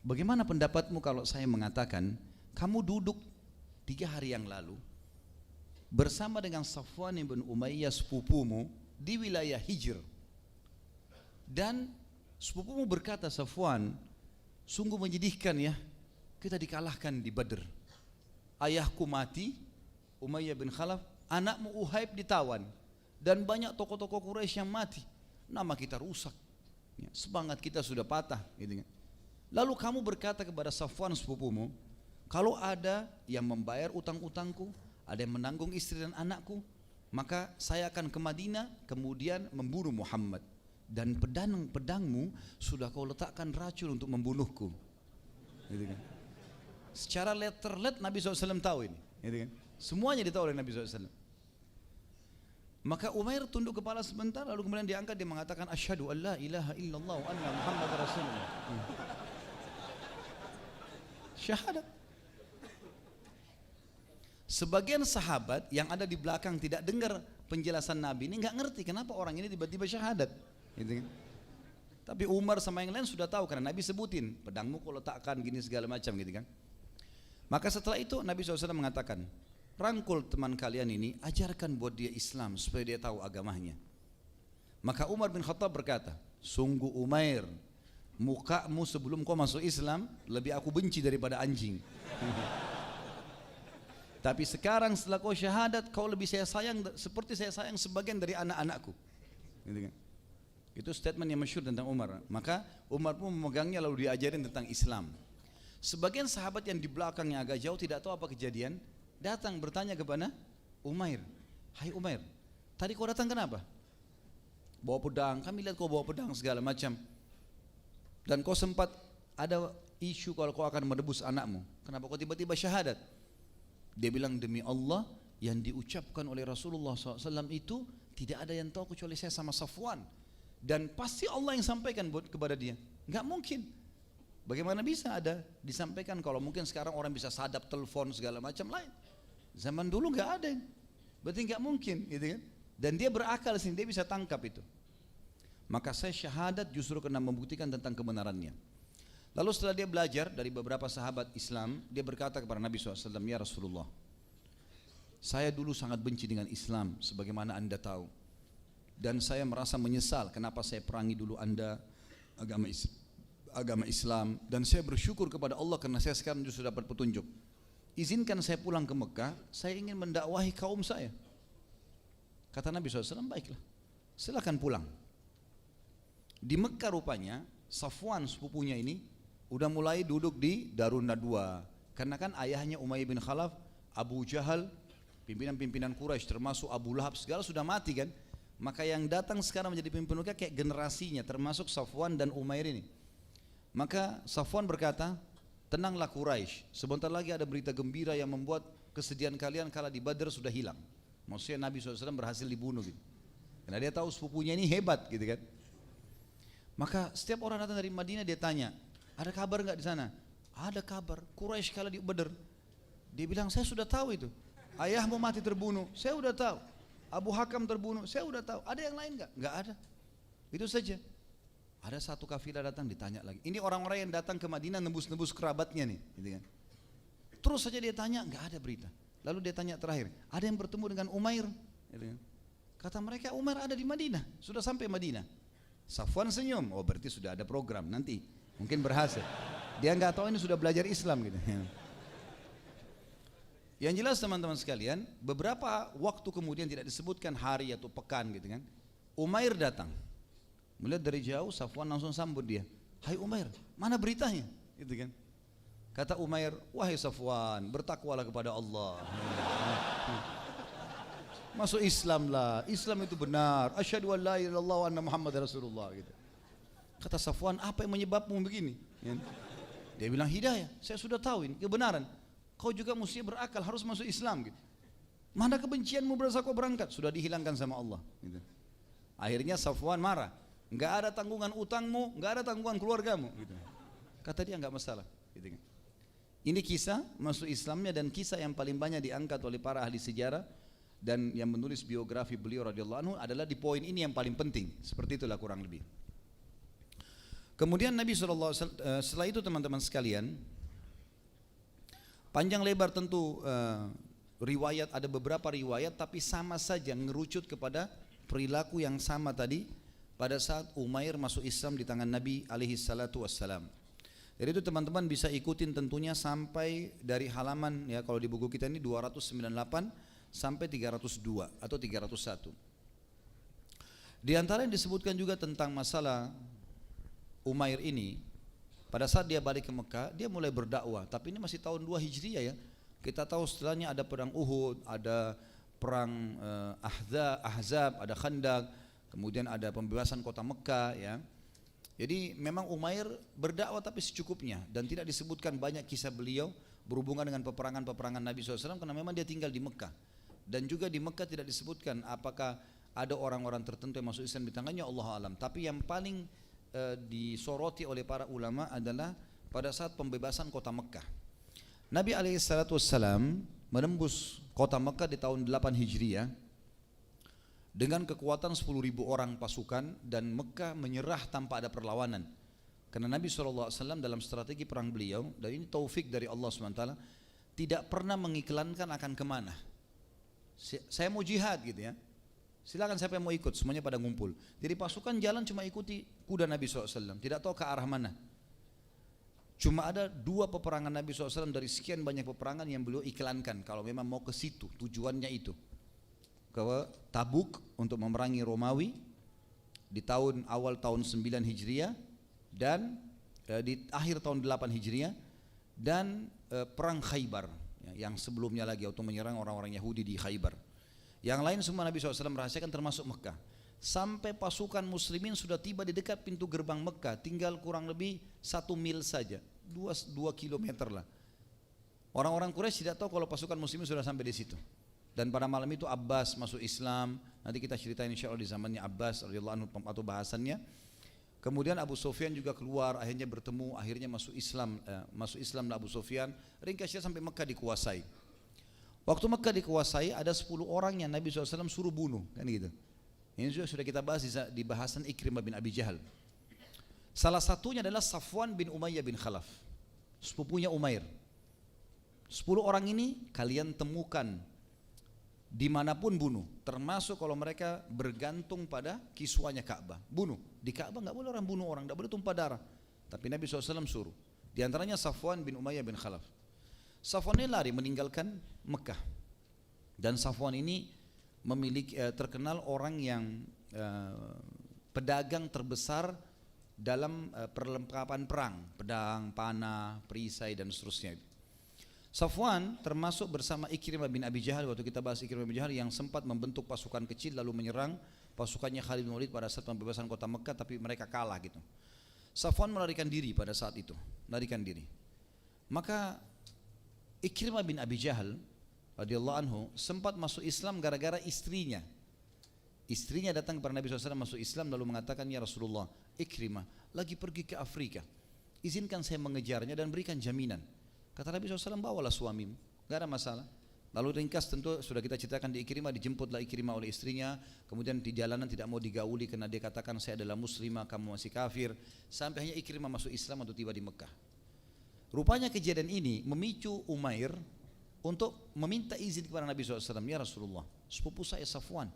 bagaimana pendapatmu kalau saya mengatakan kamu duduk 3 hari yang lalu bersama dengan Safwan ibn Umayyah sepupumu di wilayah Hijr, dan sepupumu berkata, Safwan, sungguh menyedihkan ya, kita dikalahkan di Badr. Ayahku mati, Umayyah bin Khalaf, anakmu Uhaib ditawan, dan banyak tokoh-tokoh Quraisy yang mati. Nama kita rusak, ya, semangat kita sudah patah, gitu kan. Lalu kamu berkata kepada Safwan sepupumu, kalau ada yang membayar utang-utangku, ada yang menanggung istri dan anakku, maka saya akan ke Madinah kemudian membunuh Muhammad. Dan pedangmu sudah kau letakkan racun untuk membunuhku, gitu kan. Secara letterlet Nabi SAW tahu ini, gitu kan. Semuanya ditahu oleh Nabi SAW. Maka Umair tunduk kepala sebentar, lalu kemudian diangkat, dia mengatakan asyhadu an la ilaha illallah wa anna Muhammad rasulullah. Syahadat. Sebagian sahabat yang ada di belakang tidak dengar penjelasan Nabi ini, nggak ngerti kenapa orang ini tiba-tiba syahadat, gitu kan. Tapi Umar sama yang lain sudah tahu karena Nabi sebutin, pedangmu kau letakkan gini segala macam, gitu kan. Maka setelah itu Nabi SAW mengatakan, rangkul teman kalian ini, ajarkan buat dia Islam supaya dia tahu agamanya. Maka Umar bin Khattab berkata, sungguh Umair, mukamu sebelum kau masuk Islam lebih aku benci daripada anjing. Tapi sekarang setelah kau syahadat, kau lebih saya sayang seperti saya sayang sebagian dari anak-anakku, gitu kan. Itu statement yang masyhur tentang Umar. Maka Umar pun memegangnya lalu diajarin tentang Islam. Sebagian sahabat yang di belakang yang agak jauh tidak tahu apa kejadian, datang bertanya kepada Umair, hai Umair, tadi kau datang kenapa? Bawa pedang, kami lihat kau bawa pedang segala macam. Dan kau sempat ada isu kalau kau akan menebus anakmu. Kenapa kau tiba-tiba syahadat? Dia bilang, demi Allah, yang diucapkan oleh Rasulullah SAW itu tidak ada yang tahu kecuali saya sama Safwan. Dan pasti Allah yang sampaikan kepada dia. Enggak mungkin. Bagaimana bisa ada disampaikan kalau mungkin sekarang orang bisa sadap telepon segala macam lain. Zaman dulu enggak ada. Berarti enggak mungkin, gitu kan? Dan dia berakal sih, dia bisa tangkap itu. Maka saya syahadat justru karena membuktikan tentang kebenarannya. Lalu setelah dia belajar dari beberapa sahabat Islam, dia berkata kepada Nabi SAW, ya Rasulullah, saya dulu sangat benci dengan Islam sebagaimana anda tahu. Dan saya merasa menyesal kenapa saya perangi dulu anda agama Islam. Dan saya bersyukur kepada Allah karena saya sekarang justru dapat petunjuk. Izinkan saya pulang ke Mekah, saya ingin mendakwahi kaum saya. Kata Nabi SAW, baiklah, silakan pulang. Di Mekah rupanya Safwan sepupunya ini udah mulai duduk di Darun Nadwa, karena kan ayahnya Umayyah bin Khalaf, Abu Jahal, pimpinan-pimpinan Quraisy termasuk Abu Lahab segala sudah mati kan. Maka yang datang sekarang menjadi pemimpin mereka kayak generasinya, termasuk Safwan dan Umair ini. Maka Safwan berkata, tenanglah Quraisy, sebentar lagi ada berita gembira yang membuat kesedihan kalian kala di Badr sudah hilang. Maksudnya Nabi SAW berhasil dibunuh gitu. Karena dia tahu sepupunya ini hebat gitu kan. Maka setiap orang datang dari Madinah dia tanya, ada kabar enggak di sana? Ada kabar, Quraisy kalah di Badr. Dia bilang, saya sudah tahu itu. Ayahmu mati terbunuh, saya sudah tahu. Abu Hakam terbunuh, saya udah tahu. Ada yang lain nggak? Nggak ada. Itu saja. Ada satu kafilah datang, ditanya lagi. Ini orang-orang yang datang ke Madinah nembus-nembus kerabatnya nih, gitu kan. Terus saja dia tanya, nggak ada berita. Lalu dia tanya terakhir, ada yang bertemu dengan Umair? Gitu kan. Kata mereka, Umair ada di Madinah, sudah sampai Madinah. Safwan senyum, oh berarti sudah ada program nanti, mungkin berhasil. Dia nggak tahu ini sudah belajar Islam gitu. Yang jelas teman-teman sekalian, beberapa waktu kemudian tidak disebutkan hari atau pekan gitu kan. Umair datang. Melihat dari jauh, Safwan langsung sambut dia. Hai Umair, mana beritanya? Gitu kan. Kata Umair, wahai Safwan, bertakwalah kepada Allah. Masuk Islam lah, Islam itu benar. Asyhadu an la ilaha illallah wa anna Muhammad Rasulullah gitu. Kata Safwan, apa yang menyebabmu begini? Dia bilang hidayah, saya sudah tahu ini kebenaran. Kau juga mesti berakal, harus masuk Islam gitu. Mana kebencianmu berasa kau berangkat? Sudah dihilangkan sama Allah gitu. Akhirnya Safwan marah. Enggak ada tanggungan utangmu, enggak ada tanggungan keluargamu gitu. Kata dia enggak masalah gitu. Ini kisah masuk Islamnya dan kisah yang paling banyak diangkat oleh para ahli sejarah dan yang menulis biografi beliau radhiyallahu anhu adalah di poin ini yang paling penting. Seperti itulah kurang lebih. Kemudian Nabi SAW setelah itu teman-teman sekalian, panjang lebar tentu riwayat, ada beberapa riwayat tapi sama saja ngerucut kepada perilaku yang sama tadi pada saat Umair masuk Islam di tangan Nabi alaihi salatu wassalam. Jadi itu teman-teman bisa ikutin tentunya sampai dari halaman ya, kalau di buku kita ini 298 sampai 302 atau 301. Di antara yang disebutkan juga tentang masalah Umair ini, pada saat dia balik ke Mekah, dia mulai berdakwah, tapi ini masih tahun 2 Hijriah ya. Kita tahu setelahnya ada perang Uhud, ada perang Ahzab, ada Khandaq, kemudian ada pembebasan kota Mekah ya. Jadi memang Umair berdakwah tapi secukupnya dan tidak disebutkan banyak kisah beliau berhubungan dengan peperangan-peperangan Nabi SAW karena memang dia tinggal di Mekah. Dan juga di Mekah tidak disebutkan apakah ada orang-orang tertentu yang masuk Islam di tangannya, Allah alam. Tapi yang paling disoroti oleh para ulama adalah pada saat pembebasan kota Mekah. Nabi SAW menembus kota Mekah di tahun 8 Hijriah dengan kekuatan 10.000 orang pasukan dan Mekah menyerah tanpa ada perlawanan. Karena Nabi SAW dalam strategi perang beliau, dan ini taufik dari Allah SWT, tidak pernah mengiklankan akan kemana. Saya mau jihad gitu ya, silakan siapa yang mau ikut, semuanya pada ngumpul. Jadi pasukan jalan cuma ikuti kuda Nabi SAW, tidak tahu ke arah mana. Cuma ada 2 peperangan Nabi SAW dari sekian banyak peperangan yang beliau iklankan kalau memang mau ke situ, tujuannya itu. Ke Tabuk untuk memerangi Romawi di awal tahun 9 Hijriah dan di akhir tahun 8 Hijriah dan perang Khaybar yang sebelumnya lagi untuk menyerang orang-orang Yahudi di Khaybar. Yang lain semua Nabi SAW merahasiakan termasuk Mekah. Sampai pasukan muslimin sudah tiba di dekat pintu gerbang Mekah, tinggal kurang lebih 1 mil saja, 2 kilometer lah. Orang-orang Quraisy tidak tahu kalau pasukan muslimin sudah sampai di situ. Dan pada malam itu Abbas masuk Islam. Nanti kita ceritain insya Allah di zamannya Abbas radhiyallahu anhu atau bahasannya. Kemudian Abu Sufyan juga keluar, akhirnya bertemu, akhirnya masuk Islam. Masuk Islam Abu Sufyan. Ringkasnya sampai Mekah dikuasai. Waktu Mekah dikuasai ada 10 orang yang Nabi SAW suruh bunuh, kan gitu. Ini juga sudah kita bahas di bahasan Ikrimah bin Abi Jahal. Salah satunya adalah Safwan bin Umayyah bin Khalaf, sepupunya Umair. 10 orang ini kalian temukan dimanapun bunuh, termasuk kalau mereka bergantung pada kiswanya Ka'bah, bunuh. Di Ka'bah nggak boleh orang bunuh orang, nggak boleh tumpah darah. Tapi Nabi SAW suruh. Di antaranya Safwan bin Umayyah bin Khalaf. Safwan ini lari meninggalkan Mekah. Dan Safwan ini memiliki terkenal orang yang pedagang terbesar dalam perlengkapan perang, pedang, panah, perisai dan seterusnya. Safwan termasuk bersama Ikrimah bin Abi Jahal, waktu kita bahas Ikrimah bin Abi Jahal yang sempat membentuk pasukan kecil lalu menyerang pasukannya Khalid bin Walid pada saat pembebasan kota Mekah, tapi mereka kalah gitu. Safwan melarikan diri pada saat itu, melarikan diri. Maka Ikrimah bin Abi Jahal radhiyallahu anhu sempat masuk Islam gara-gara istrinya. Istrinya datang kepada Nabi SAW masuk Islam lalu mengatakan, ya Rasulullah, Ikrimah lagi pergi ke Afrika, izinkan saya mengejarnya dan berikan jaminan. Kata Nabi SAW, bawalah suamimu, gak ada masalah. Lalu ringkas tentu sudah kita ceritakan di Ikrimah, dijemputlah Ikrimah oleh istrinya, kemudian di jalanan tidak mau digauli karena dia katakan saya adalah muslimah, kamu masih kafir, sampai hanya Ikrimah masuk Islam atau tiba di Mekah. Rupanya kejadian ini memicu Umair untuk meminta izin kepada Nabi SAW, ya Rasulullah, sepupu saya Safwan,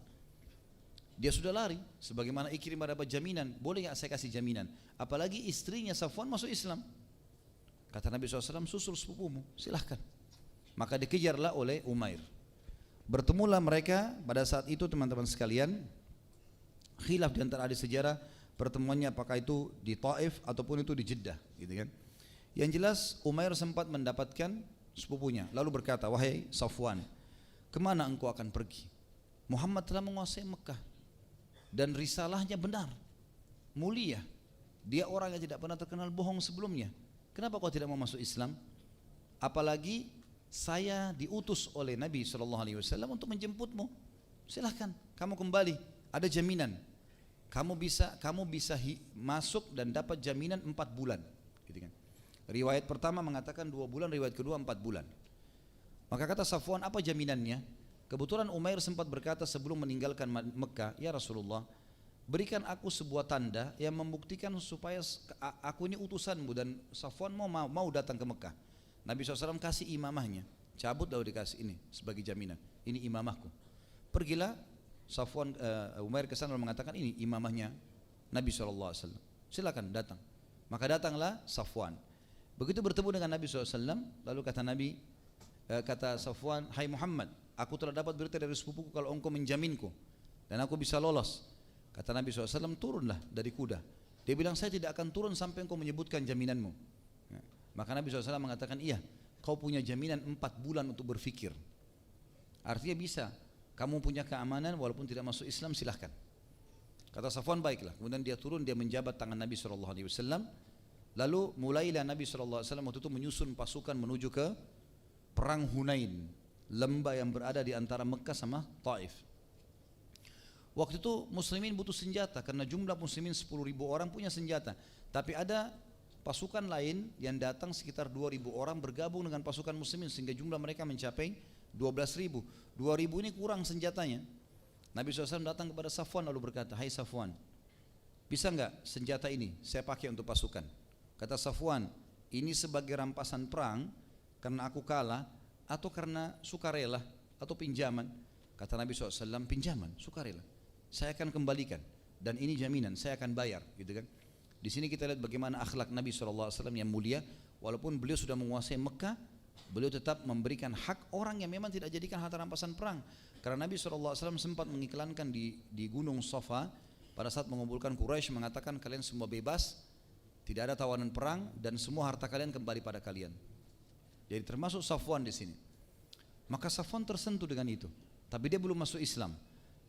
dia sudah lari, sebagaimana Ikrimah dapat jaminan, boleh nggak saya kasih jaminan? Apalagi istrinya Safwan masuk Islam. Kata Nabi SAW, susul sepupumu, silahkan. Maka dikejarlah oleh Umair. Bertemulah mereka pada saat itu teman-teman sekalian. Khilaf di antara ahli sejarah pertemuannya apakah itu di Taif ataupun itu di Jeddah, gitu kan. Yang jelas Umair sempat mendapatkan sepupunya, lalu berkata, wahai Safwan, kemana engkau akan pergi? Muhammad telah menguasai Mekah dan risalahnya benar, mulia. Dia orang yang tidak pernah terkenal bohong sebelumnya. Kenapa kau tidak mau masuk Islam? Apalagi saya diutus oleh Nabi SAW untuk menjemputmu. Silahkan, kamu kembali. Ada jaminan. Kamu bisa masuk dan dapat jaminan 4 bulan. Gitu kan. Riwayat pertama mengatakan 2 bulan, riwayat kedua 4 bulan. Maka kata Safwan, apa jaminannya? Kebetulan Umair sempat berkata sebelum meninggalkan Mekah, ya Rasulullah, berikan aku sebuah tanda yang membuktikan supaya aku ini utusanmu dan Safwan mau datang ke Mekah. Nabi SAW kasih imamahnya, cabut lalu dikasih ini sebagai jaminan, ini imamahku. Pergilah Safwan, Umair kesana lalu mengatakan ini imamahnya Nabi SAW, silakan datang. Maka datanglah Safwan. Begitu bertemu dengan Nabi SAW, lalu kata Nabi, kata Safwan, hai Muhammad, aku telah dapat berita dari sepupuku kalau engkau menjaminku dan aku bisa lolos. Kata Nabi SAW, turunlah dari kuda. Dia bilang, saya tidak akan turun sampai engkau menyebutkan jaminanmu. Maka Nabi SAW mengatakan, iya, kau punya jaminan 4 bulan untuk berfikir. Artinya bisa, kamu punya keamanan walaupun tidak masuk Islam, silahkan. Kata Safwan, baiklah. Kemudian dia turun, dia menjabat tangan Nabi SAW. Lalu mulailah Nabi SAW waktu itu menyusun pasukan menuju ke perang Hunain, lembah yang berada di antara Mekah sama Taif. Waktu itu muslimin butuh senjata karena jumlah muslimin 10.000 orang punya senjata. Tapi ada pasukan lain yang datang sekitar 2.000 orang bergabung dengan pasukan muslimin sehingga jumlah mereka mencapai 12.000. 2.000 ini kurang senjatanya. Nabi SAW datang kepada Safwan lalu berkata, hai Safwan, bisa enggak senjata ini saya pakai untuk pasukan? Kata Safwan, ini sebagai rampasan perang karena aku kalah atau karena sukarela atau pinjaman? Kata Nabi SAW, pinjaman, sukarela. Saya akan kembalikan dan ini jaminan, saya akan bayar, gitu kan. Di sini kita lihat bagaimana akhlak Nabi SAW yang mulia. Walaupun beliau sudah menguasai Mekah, beliau tetap memberikan hak orang yang memang tidak jadikan harta rampasan perang. Karena Nabi SAW sempat mengiklankan di Gunung Safa pada saat mengumpulkan Quraisy, mengatakan kalian semua bebas, tidak ada tawanan perang dan semua harta kalian kembali pada kalian. Jadi termasuk Safwan di sini. Maka Safwan tersentuh dengan itu, tapi dia belum masuk Islam.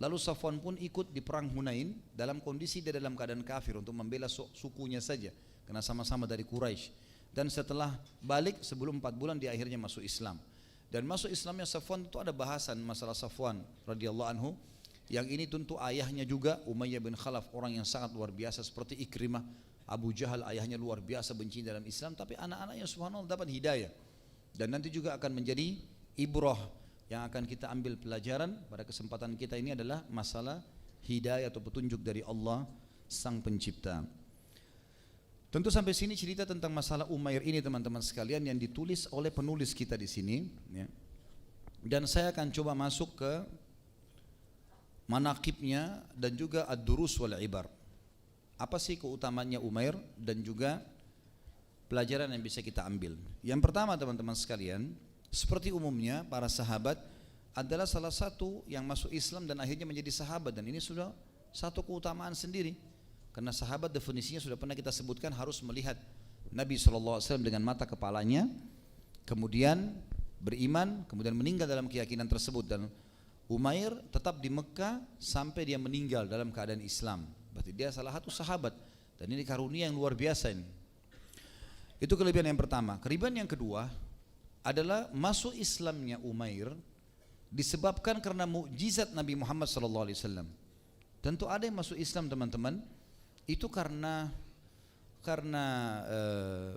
Lalu Safwan pun ikut di perang Hunain dalam kondisi dia dalam keadaan kafir untuk membela sukunya saja karena sama-sama dari Quraisy. Dan setelah balik sebelum 4 bulan dia akhirnya masuk Islam. Dan masuk Islamnya Safwan itu ada bahasan masalah Safwan radhiyallahu anhu. Yang ini tentu ayahnya juga Umayyah bin Khalaf, orang yang sangat luar biasa seperti Ikrimah. Abu Jahal ayahnya luar biasa benci dalam Islam, tapi anak-anaknya subhanallah dapat hidayah. Dan nanti juga akan menjadi ibrah yang akan kita ambil pelajaran pada kesempatan kita ini adalah masalah hidayah atau petunjuk dari Allah Sang Pencipta. Tentu sampai sini cerita tentang masalah Umair ini teman-teman sekalian yang ditulis oleh penulis kita di sini, ya. Dan saya akan coba masuk ke manaqibnya dan juga ad-durus wal ibar. Apa sih keutamaannya Umair dan juga pelajaran yang bisa kita ambil. Yang pertama teman-teman sekalian, seperti umumnya para sahabat adalah salah satu yang masuk Islam dan akhirnya menjadi sahabat, dan ini sudah satu keutamaan sendiri. Karena sahabat definisinya sudah pernah kita sebutkan harus melihat Nabi SAW dengan mata kepalanya, kemudian beriman, kemudian meninggal dalam keyakinan tersebut. Dan Umair tetap di Mekah sampai dia meninggal dalam keadaan Islam. Berarti dia salah satu sahabat, dan ini karunia yang luar biasa ini. Itu kelebihan yang pertama. Kelebihan yang kedua adalah masuk Islamnya Umair disebabkan karena mukjizat Nabi Muhammad SAW. Tentu ada yang masuk Islam teman-teman itu karena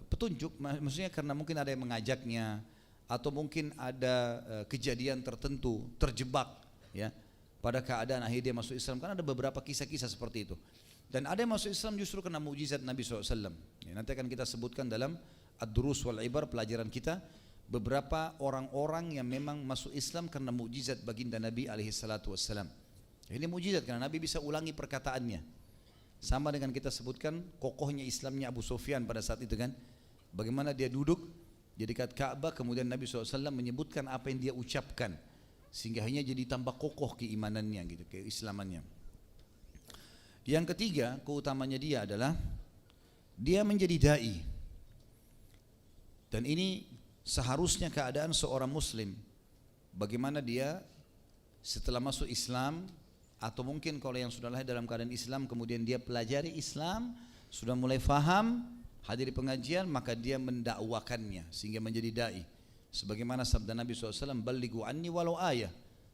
petunjuk, maksudnya karena mungkin ada yang mengajaknya atau mungkin ada kejadian tertentu terjebak ya pada keadaan akhirnya dia masuk Islam. Kan ada beberapa kisah-kisah seperti itu. Dan ada yang masuk Islam justru karena mukjizat Nabi SAW. Ya, nanti akan kita sebutkan dalam Ad-Durus wal Ibar, pelajaran kita, beberapa orang-orang yang memang masuk Islam karena mukjizat baginda Nabi SAW. Ini mukjizat karena Nabi bisa ulangi perkataannya. Sama dengan kita sebutkan kokohnya Islamnya Abu Sufyan pada saat itu kan. Bagaimana dia duduk di dekat Ka'bah, kemudian Nabi SAW menyebutkan apa yang dia ucapkan, sehingga hanya jadi tambah kokoh keimanannya gitu, keislamannya. Yang ketiga, keutamanya dia adalah dia menjadi dai. Dan ini seharusnya keadaan seorang muslim. Bagaimana dia setelah masuk Islam, atau mungkin kalau yang sudah lahir dalam keadaan Islam kemudian dia pelajari Islam, sudah mulai faham, hadiri pengajian, maka dia mendakwakannya sehingga menjadi dai. Sebagaimana sabda Nabi SAW, "Ballighu anni walau ayah."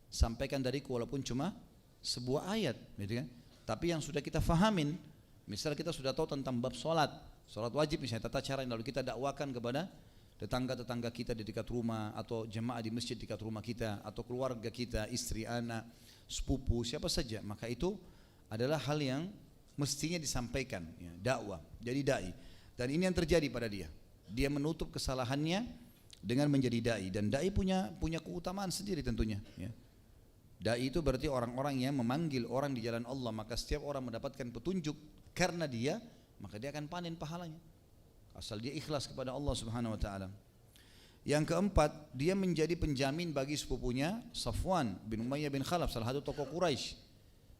Sampaikan dariku walaupun cuma sebuah ayat, gitu kan? Tapi yang sudah kita fahamin, misal kita sudah tahu tentang bab solat wajib misalnya, tata cara yang lalu kita dakwakan kepada tetangga-tetangga kita di dekat rumah, atau jemaah di masjid dekat rumah kita, atau keluarga kita, istri, anak, sepupu, siapa saja, maka itu adalah hal yang mestinya disampaikan, ya, dakwah, jadi dai. Dan ini yang terjadi pada dia. Dia menutup kesalahannya dengan menjadi dai, dan dai punya keutamaan sendiri tentunya, ya. Dai itu berarti orang-orang yang memanggil orang di jalan Allah, maka setiap orang mendapatkan petunjuk karena dia, maka dia akan panen pahalanya asal dia ikhlas kepada Allah Subhanahu wa taala. Yang keempat, dia menjadi penjamin bagi sepupunya Safwan bin Umayyah bin Khalaf, salah satu tokoh Quraisy.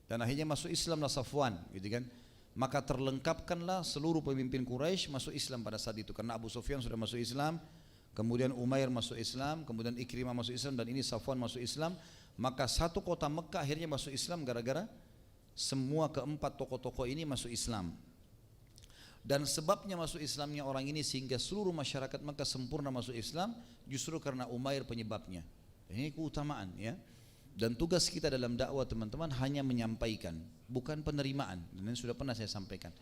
Dan akhirnya masuk Islamlah Safwan, gitu kan. Maka terlengkapkanlah seluruh pemimpin Quraisy masuk Islam pada saat itu, karena Abu Sufyan sudah masuk Islam, kemudian Umair masuk Islam, kemudian Ikrimah masuk Islam, dan ini Safwan masuk Islam. Maka satu kota Mekah akhirnya masuk Islam gara-gara semua keempat tokoh-tokoh ini masuk Islam. Dan sebabnya masuk Islamnya orang ini sehingga seluruh masyarakat Mekah sempurna masuk Islam justru karena Umair penyebabnya. Ini keutamaan, ya. Dan tugas kita dalam dakwah teman-teman hanya menyampaikan, bukan penerimaan. Dan ini sudah pernah saya sampaikan.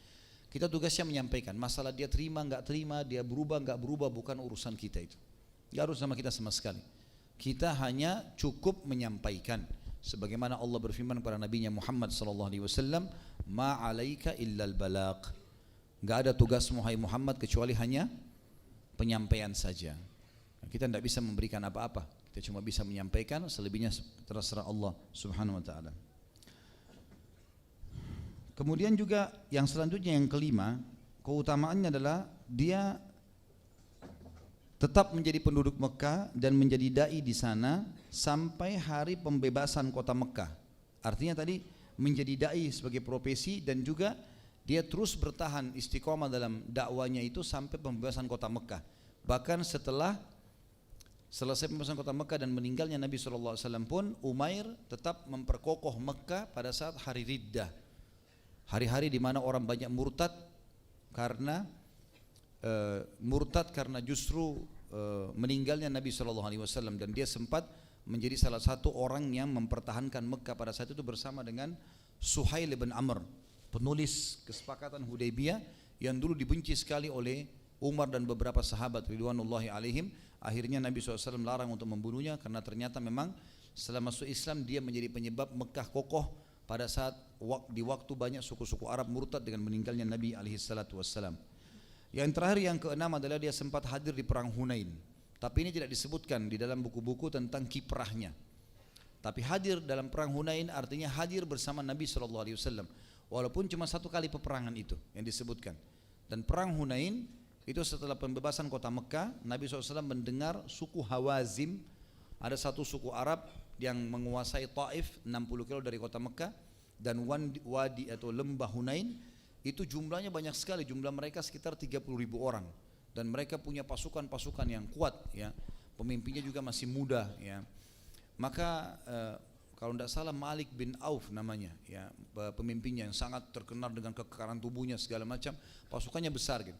Kita tugasnya menyampaikan. Masalah dia terima nggak terima, dia berubah nggak berubah, bukan urusan kita itu. Nggak harus sama kita sama sekali. Kita hanya cukup menyampaikan. Sebagaimana Allah berfirman kepada Nabi-Nya Muhammad SAW, "Ma 'alaika illal balagh." Nggak ada tugas Muhammad Muhammad kecuali hanya penyampaian saja. Kita tidak bisa memberikan apa-apa. Kita cuma bisa menyampaikan, selebihnya terserah Allah Subhanahu wa taala. Kemudian juga yang selanjutnya, yang kelima, keutamaannya adalah dia tetap menjadi penduduk Mekah dan menjadi dai di sana sampai hari pembebasan kota Mekah. Artinya tadi menjadi dai sebagai profesi, dan juga dia terus bertahan istiqomah dalam dakwanya itu sampai pembebasan kota Mekah. Bahkan setelah selesai pembebasan kota Mekah dan meninggalnya Nabi SAW pun, Umair tetap memperkokoh Mekah pada saat hari Riddah, hari-hari di mana orang banyak murtad karena justru meninggalnya Nabi SAW, dan dia sempat menjadi salah satu orang yang mempertahankan Mekah pada saat itu bersama dengan Suhail bin Amr, penulis kesepakatan Hudaybiyah yang dulu dibenci sekali oleh Umar dan beberapa sahabat ridwanullahi alaihim. Akhirnya Nabi SAW larang untuk membunuhnya karena ternyata memang setelah masuk Islam dia menjadi penyebab Mekah kokoh pada saat di waktu banyak suku-suku Arab murtad dengan meninggalnya Nabi SAW. Yang terakhir, yang keenam adalah dia sempat hadir di perang Hunain. Tapi ini tidak disebutkan di dalam buku-buku tentang kiprahnya. Tapi hadir dalam perang Hunain artinya hadir bersama Nabi SAW. Walaupun cuma satu kali peperangan itu yang disebutkan. Dan perang Hunain itu setelah pembebasan kota Mekah, Nabi SAW mendengar suku Hawazim, ada satu suku Arab yang menguasai Taif 60 kilo dari kota Mekah, dan wadi atau lembah Hunain itu jumlahnya banyak sekali, jumlah mereka sekitar 30.000 orang, dan mereka punya pasukan-pasukan yang kuat, ya. Pemimpinnya juga masih muda, ya. Maka kalau tidak salah Malik bin Auf namanya, ya, pemimpinnya yang sangat terkenal dengan kekerasan tubuhnya segala macam, pasukannya besar gitu.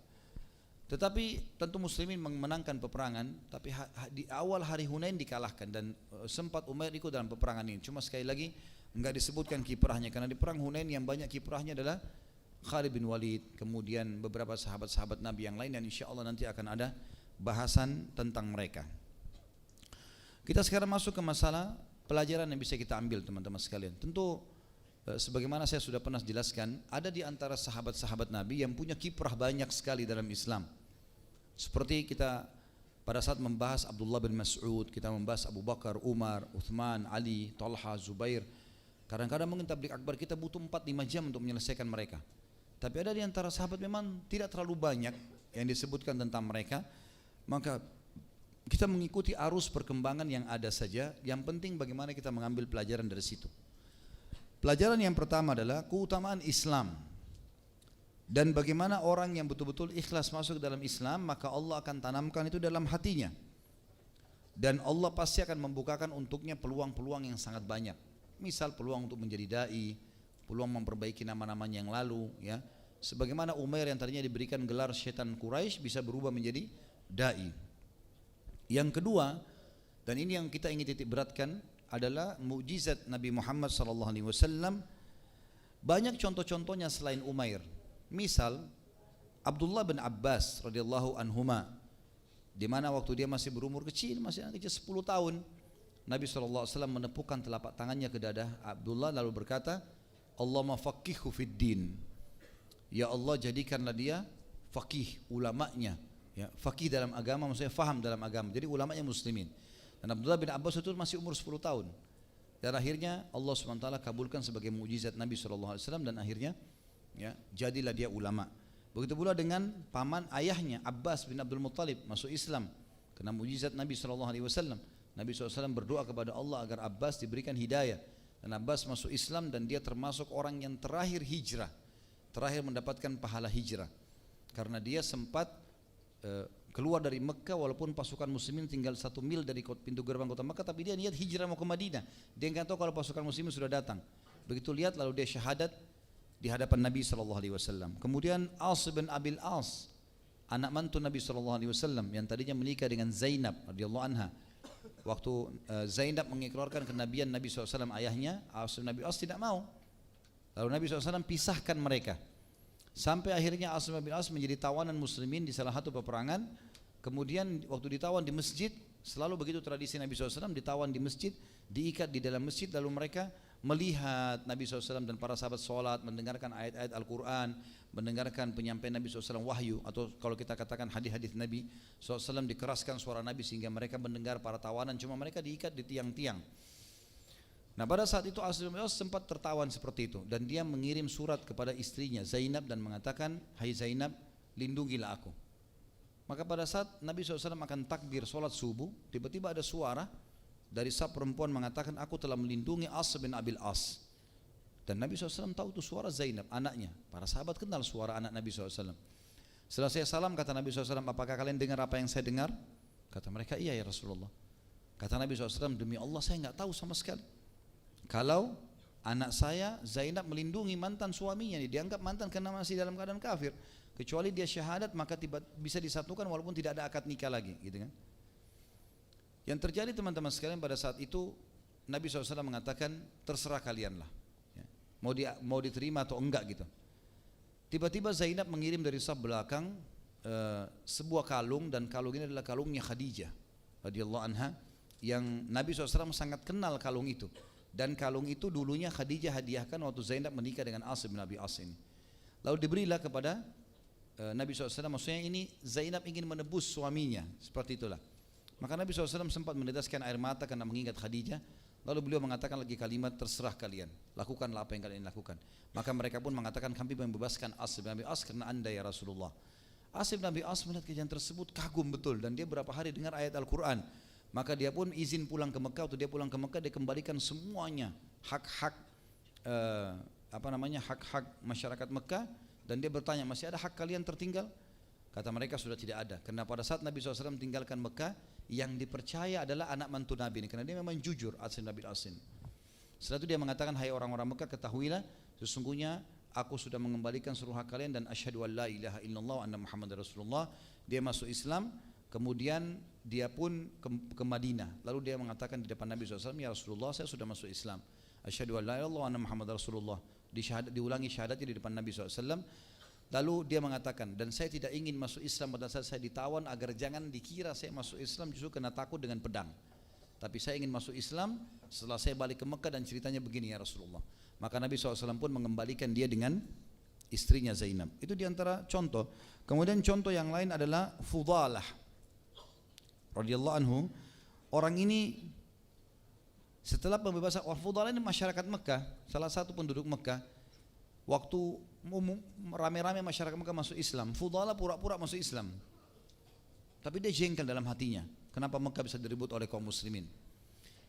Tetapi tentu muslimin memenangkan peperangan, tapi di awal hari Hunain dikalahkan, dan sempat Umair ikut dalam peperangan ini. Cuma sekali lagi enggak disebutkan kiprahnya, karena di perang Hunain yang banyak kiprahnya adalah Khalid bin Walid, kemudian beberapa sahabat-sahabat Nabi yang lain, dan insya Allah nanti akan ada bahasan tentang mereka. Kita sekarang masuk ke masalah pelajaran yang bisa kita ambil teman-teman sekalian. Tentu sebagaimana saya sudah pernah jelaskan, ada di antara sahabat-sahabat Nabi yang punya kiprah banyak sekali dalam Islam. Seperti kita pada saat membahas Abdullah bin Mas'ud, kita membahas Abu Bakar, Umar, Uthman, Ali, Talha, Zubair. Kadang-kadang mungkin tabligh akbar kita butuh 4-5 jam untuk menyelesaikan mereka. Tapi ada di antara sahabat memang tidak terlalu banyak yang disebutkan tentang mereka. Maka kita mengikuti arus perkembangan yang ada saja. Yang penting bagaimana kita mengambil pelajaran dari situ. Pelajaran yang pertama adalah keutamaan Islam. Dan bagaimana orang yang betul-betul ikhlas masuk dalam Islam, maka Allah akan tanamkan itu dalam hatinya. Dan Allah pasti akan membukakan untuknya peluang-peluang yang sangat banyak. Misal peluang untuk menjadi dai, peluang memperbaiki nama-namanya yang lalu, ya. Sebagaimana Umair yang tadinya diberikan gelar syaitan Quraisy bisa berubah menjadi dai. Yang kedua, dan ini yang kita ingin titik beratkan, adalah mukjizat Nabi Muhammad SAW. Banyak contoh-contohnya selain Umair. Misal Abdullah bin Abbas radhiyallahu anhuma, di mana waktu dia masih berumur kecil, masih anak kecil 10 tahun, Nabi SAW menepukkan telapak tangannya ke dada Abdullah lalu berkata, Allahumma faqihhu fid din. Ya Allah, jadikanlah dia faqih, ulamanya, ya, faqih dalam agama maksudnya faham dalam agama. Jadi ulamanya muslimin. Dan Abdullah bin Abbas itu masih umur 10 tahun. Dan akhirnya Allah SWT kabulkan sebagai mukjizat Nabi SAW, dan akhirnya, ya, jadilah dia ulama. Begitu pula dengan paman ayahnya Abbas bin Abdul Muttalib masuk Islam karena mukjizat Nabi SAW. Nabi SAW berdoa kepada Allah agar Abbas diberikan hidayah, dan Abbas masuk Islam, dan dia termasuk orang yang terakhir hijrah, terakhir mendapatkan pahala hijrah, karena dia sempat keluar dari Mekah walaupun pasukan muslimin tinggal 1 mil dari pintu gerbang kota Mekah, tapi dia niat hijrah mau ke Madinah. Dia nggak tahu kalau pasukan muslimin sudah datang. Begitu lihat lalu dia syahadat di hadapan Nabi SAW. Kemudian As bin Abil As, anak mantu Nabi SAW yang tadinya menikah dengan Zainab radhiyallahu anha. Waktu Zainab mengikrarkan kenabian Nabi SAW ayahnya, As bin Abil As tidak mau. Lalu Nabi SAW pisahkan mereka. Sampai akhirnya As bin Abil As menjadi tawanan muslimin di salah satu peperangan. Kemudian waktu ditawan di masjid, selalu begitu tradisi Nabi SAW, ditawan di masjid, diikat di dalam masjid, lalu mereka melihat Nabi SAW dan para sahabat sholat, mendengarkan ayat-ayat Al-Quran, mendengarkan penyampaian Nabi SAW wahyu, atau kalau kita katakan hadis-hadis Nabi SAW, dikeraskan suara Nabi sehingga mereka mendengar para tawanan, cuma mereka diikat di tiang-tiang. Nah pada saat itu As bin Abil As sempat tertawan seperti itu, dan dia mengirim surat kepada istrinya Zainab dan mengatakan, hai Zainab, lindungilah aku. Maka pada saat Nabi SAW akan takbir sholat subuh, tiba-tiba ada suara dari sab perempuan mengatakan, aku telah melindungi As bin Abil As. Dan Nabi SAW tahu itu suara Zainab, anaknya. Para sahabat kenal suara anak Nabi SAW. Setelah saya salam, kata Nabi SAW, apakah kalian dengar apa yang saya dengar? Kata mereka, iya ya Rasulullah. Kata Nabi SAW, demi Allah saya nggak tahu sama sekali kalau anak saya Zainab melindungi mantan suaminya, dianggap mantan karena masih dalam keadaan kafir. Kecuali dia syahadat maka bisa disatukan walaupun tidak ada akad nikah lagi, gitu kan. Yang terjadi teman-teman sekalian pada saat itu, Nabi SAW mengatakan, terserah kalianlah, ya, mau diterima atau enggak gitu. Tiba-tiba Zainab mengirim dari saf belakang sebuah kalung, dan kalung ini adalah kalungnya Khadijah radhiyallahu anha, yang Nabi SAW sangat kenal kalung itu. Dan kalung itu dulunya Khadijah hadiahkan waktu Zainab menikah dengan As bin Abi As ini. Lalu diberilah kepada Nabi SAW, maksudnya ini Zainab ingin menebus suaminya, seperti itulah. Maka Nabi SAW sempat meneteskan air mata karena mengingat Khadijah. Lalu beliau mengatakan lagi kalimat, terserah kalian, lakukanlah apa yang kalian lakukan. Maka mereka pun mengatakan, kami membebaskan As bin Abi As karena anda ya Rasulullah. As bin Abi As melihat kejadian tersebut kagum betul, dan dia berapa hari dengar ayat Al-Quran. Maka dia pun izin pulang ke Mekah. Waktu dia pulang ke Mekah, dia kembalikan semuanya hak-hak hak-hak masyarakat Mekah. Dan dia bertanya, masih ada hak kalian tertinggal? Kata mereka sudah tidak ada, karena pada saat Nabi SAW tinggalkan Mekah, yang dipercaya adalah anak mantu Nabi ini, karena dia memang jujur, As bin Abi As. Setelah itu dia mengatakan, hai orang-orang Mekah, ketahuilah sesungguhnya aku sudah mengembalikan seluruh hak kalian, dan asyhadu an la ilaha illallah wa anna Muhammadar Rasulullah. Dia masuk Islam, kemudian dia pun ke Madinah. Lalu dia mengatakan di depan Nabi SAW, ya Rasulullah, saya sudah masuk Islam. Asyhadu an la ilaha illallah wa anna Muhammadar Rasulullah. Diulangi syahadatnya di depan Nabi SAW. Lalu dia mengatakan, dan saya tidak ingin masuk Islam pada saat saya ditawan, agar jangan dikira saya masuk Islam justru kena takut dengan pedang. tapi saya ingin masuk Islam setelah saya balik ke Mekah dan ceritanya begini ya Rasulullah. Maka Nabi SAW pun mengembalikan dia dengan istrinya Zainab. Itu diantara contoh. Kemudian contoh yang lain adalah Fudalah radhiyallahu anhu. Orang ini setelah pembebasan, Fudalah ini masyarakat Mekah, salah satu penduduk Mekah. Waktu rame-rame masyarakat Mekah masuk Islam, Fudalah pura-pura masuk Islam. Tapi dia jengkel dalam hatinya. Kenapa Mekah bisa direbut oleh kaum muslimin?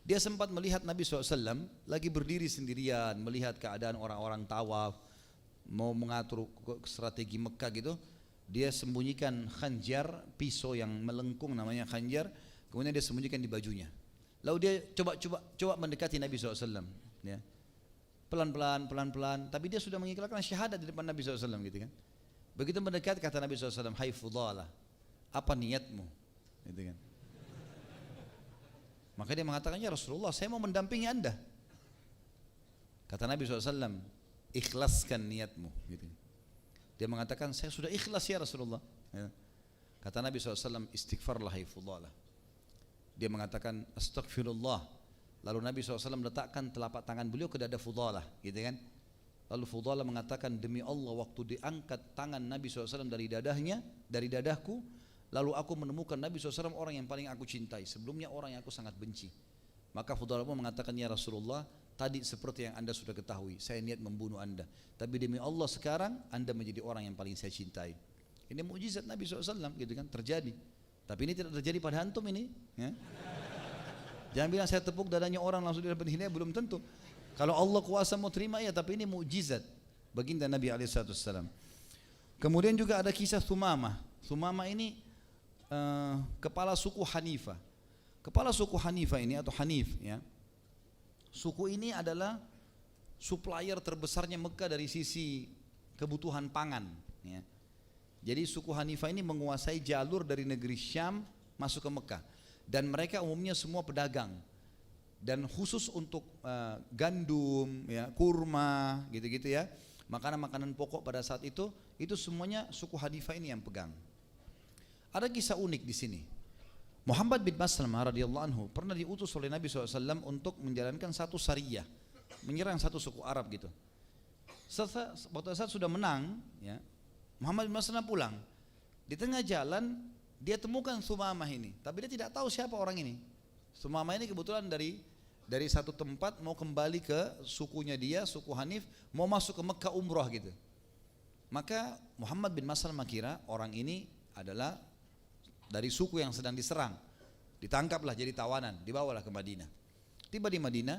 Dia sempat melihat Nabi SAW lagi berdiri sendirian, melihat keadaan orang-orang tawaf, mau mengatur strategi Mekah gitu. Dia sembunyikan khanjar, pisau yang melengkung namanya khanjar, kemudian dia sembunyikan di bajunya. Lalu dia coba mendekati Nabi SAW, ya. Pelan-pelan, tapi dia sudah mengikrarkan syahadat di depan Nabi SAW gitu kan. Begitu mendekat kata Nabi SAW, hai Fudalah, apa niatmu? Gitu kan. Maka dia mengatakan, ya Rasulullah, saya mau mendampingi anda. Kata Nabi SAW, ikhlaskan niatmu. Gitu. Dia mengatakan, saya sudah ikhlas ya Rasulullah. Kata Nabi SAW, istighfarlah hai Fudalah. Dia mengatakan, astagfirullah. Lalu Nabi SAW letakkan telapak tangan beliau ke dada Fudalah. Gitu kan. Lalu Fudalah mengatakan, demi Allah waktu diangkat tangan Nabi SAW dari dadahku, lalu aku menemukan Nabi SAW orang yang paling aku cintai. Sebelumnya orang yang aku sangat benci. Maka Fudalah pun mengatakan, ya Rasulullah, tadi seperti yang anda sudah ketahui, saya niat membunuh anda. Tapi demi Allah sekarang anda menjadi orang yang paling saya cintai. Ini mukjizat Nabi SAW gitu kan, terjadi. Tapi ini tidak terjadi pada antum ini. Ya. Jangan bilang saya tepuk dadanya orang langsung dia dapat hidayah, belum tentu. Kalau Allah kuasa mau terima ya, tapi ini mukjizat baginda Nabi SAW. Kemudian juga ada kisah Thumamah. Thumamah ini kepala suku Hanifah. Kepala suku Hanifah ini atau Hanif ya. Suku ini adalah supplier terbesarnya Mekah dari sisi kebutuhan pangan ya. Jadi suku Hanifah ini menguasai jalur dari negeri Syam masuk ke Mekah, dan mereka umumnya semua pedagang, dan khusus untuk gandum ya, kurma gitu-gitu ya, makanan-makanan pokok pada saat itu semuanya suku Hanifah ini yang pegang. Ada kisah unik di sini. Muhammad bin Maslamah radhiyallahu anhu pernah diutus oleh Nabi SAW untuk menjalankan satu sariyah, menyerang satu suku Arab gitu. Waktu saat sudah menang, ya, Muhammad bin Maslamah pulang. Di tengah jalan dia temukan Thumamah ini, tapi dia tidak tahu siapa orang ini. Thumamah ini kebetulan dari satu tempat mau kembali ke sukunya dia, suku Hanif, mau masuk ke Mekah umrah gitu. Maka Muhammad bin Maslamah kira orang ini adalah dari suku yang sedang diserang. Ditangkaplah jadi tawanan, dibawalah ke Madinah. Tiba di Madinah,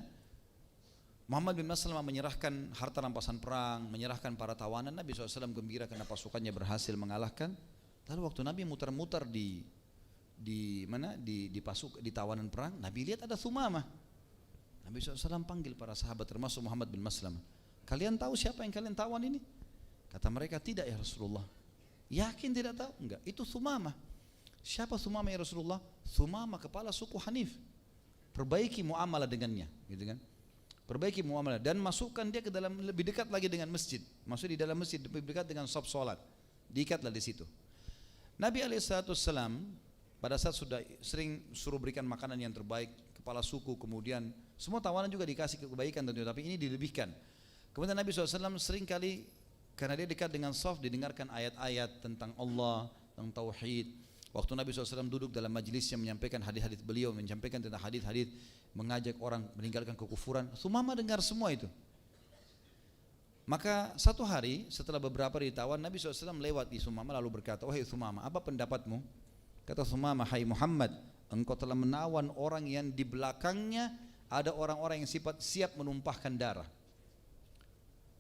Muhammad bin Maslamah menyerahkan harta rampasan perang, menyerahkan para tawanan. Nabi SAW gembira karena pasukannya berhasil mengalahkan. Lalu waktu Nabi muter-muter di tawanan perang, Nabi lihat ada Thumamah. Nabi SAW panggil para sahabat termasuk Muhammad bin Maslamah. Kalian tahu siapa yang kalian tawan ini? Kata mereka, tidak ya Rasulullah. Yakin tidak tahu? Enggak, itu Thumamah. Siapa Thumamah ya Rasulullah? Thumamah kepala suku Hanif. Perbaiki muamalah dengannya, gitu kan? Perbaiki muamalah dan masukkan dia ke dalam, lebih dekat lagi dengan masjid. Masuk di dalam masjid, lebih dekat dengan shaf salat. Diikatlah di situ. Nabi SAW pada saat sudah sering suruh berikan makanan yang terbaik kepala suku, kemudian semua tawanan juga dikasih kebaikan tentunya, tapi ini dilebihkan. Kemudian Nabi SAW sering kali karena dia dekat dengan shaf didengarkan ayat-ayat tentang Allah, tentang tauhid. Waktu Nabi SAW duduk dalam majlisnya menyampaikan hadis-hadis beliau, menyampaikan tentang hadis-hadis, mengajak orang meninggalkan kekufuran, Thumamah dengar semua itu. Maka satu hari setelah beberapa ditawan, Nabi SAW lewat di Thumamah lalu berkata, wahai Thumamah, apa pendapatmu? Kata Thumamah, hai Muhammad, engkau telah menawan orang yang di belakangnya ada orang-orang yang siap menumpahkan darah.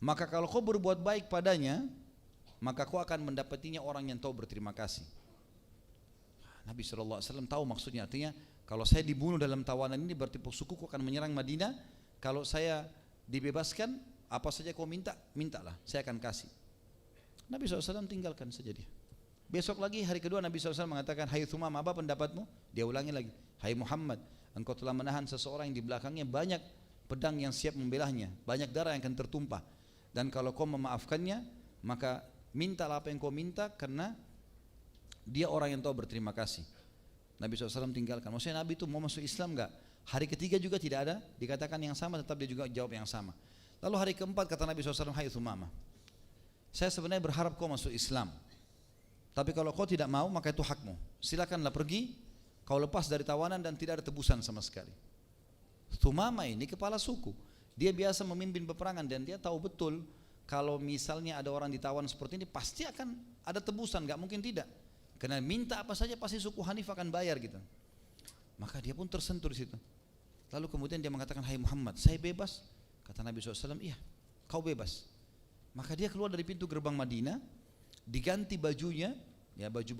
Maka kalau kau berbuat baik padanya, maka kau akan mendapatinya orang yang tahu berterima kasih. Nabi SAW tahu maksudnya, artinya kalau saya dibunuh dalam tawanan ini berarti sukuku akan menyerang Madinah. Kalau saya dibebaskan, apa saja kau minta, mintalah, saya akan kasih. Nabi SAW tinggalkan saja dia. Besok lagi hari kedua Nabi SAW mengatakan, hai Thumamah, apa pendapatmu? Dia ulangi lagi, hai Muhammad, engkau telah menahan seseorang yang di belakangnya banyak pedang yang siap membelahnya, banyak darah yang akan tertumpah. Dan kalau kau memaafkannya, maka mintalah apa yang kau minta karena dia orang yang tahu berterima kasih. Nabi SAW tinggalkan. Maksudnya Nabi itu mau masuk Islam enggak? Hari ketiga juga tidak ada, dikatakan yang sama, tetap dia juga jawab yang sama. Lalu hari keempat kata Nabi SAW, hai Thumamah, saya sebenarnya berharap kau masuk Islam, tapi kalau kau tidak mau maka itu hakmu. Silakanlah pergi, kau lepas dari tawanan dan tidak ada tebusan sama sekali. Thumamah ini kepala suku, dia biasa memimpin peperangan dan dia tahu betul kalau misalnya ada orang ditawan seperti ini pasti akan ada tebusan, gak mungkin tidak. Karena minta apa saja pasti suku Hanif akan bayar gitu. Maka dia pun tersentuh di situ. Lalu kemudian dia mengatakan, hai Muhammad, saya bebas. Kata Nabi SAW, iya kau bebas. Maka dia keluar dari pintu gerbang Madinah, diganti bajunya, ya baju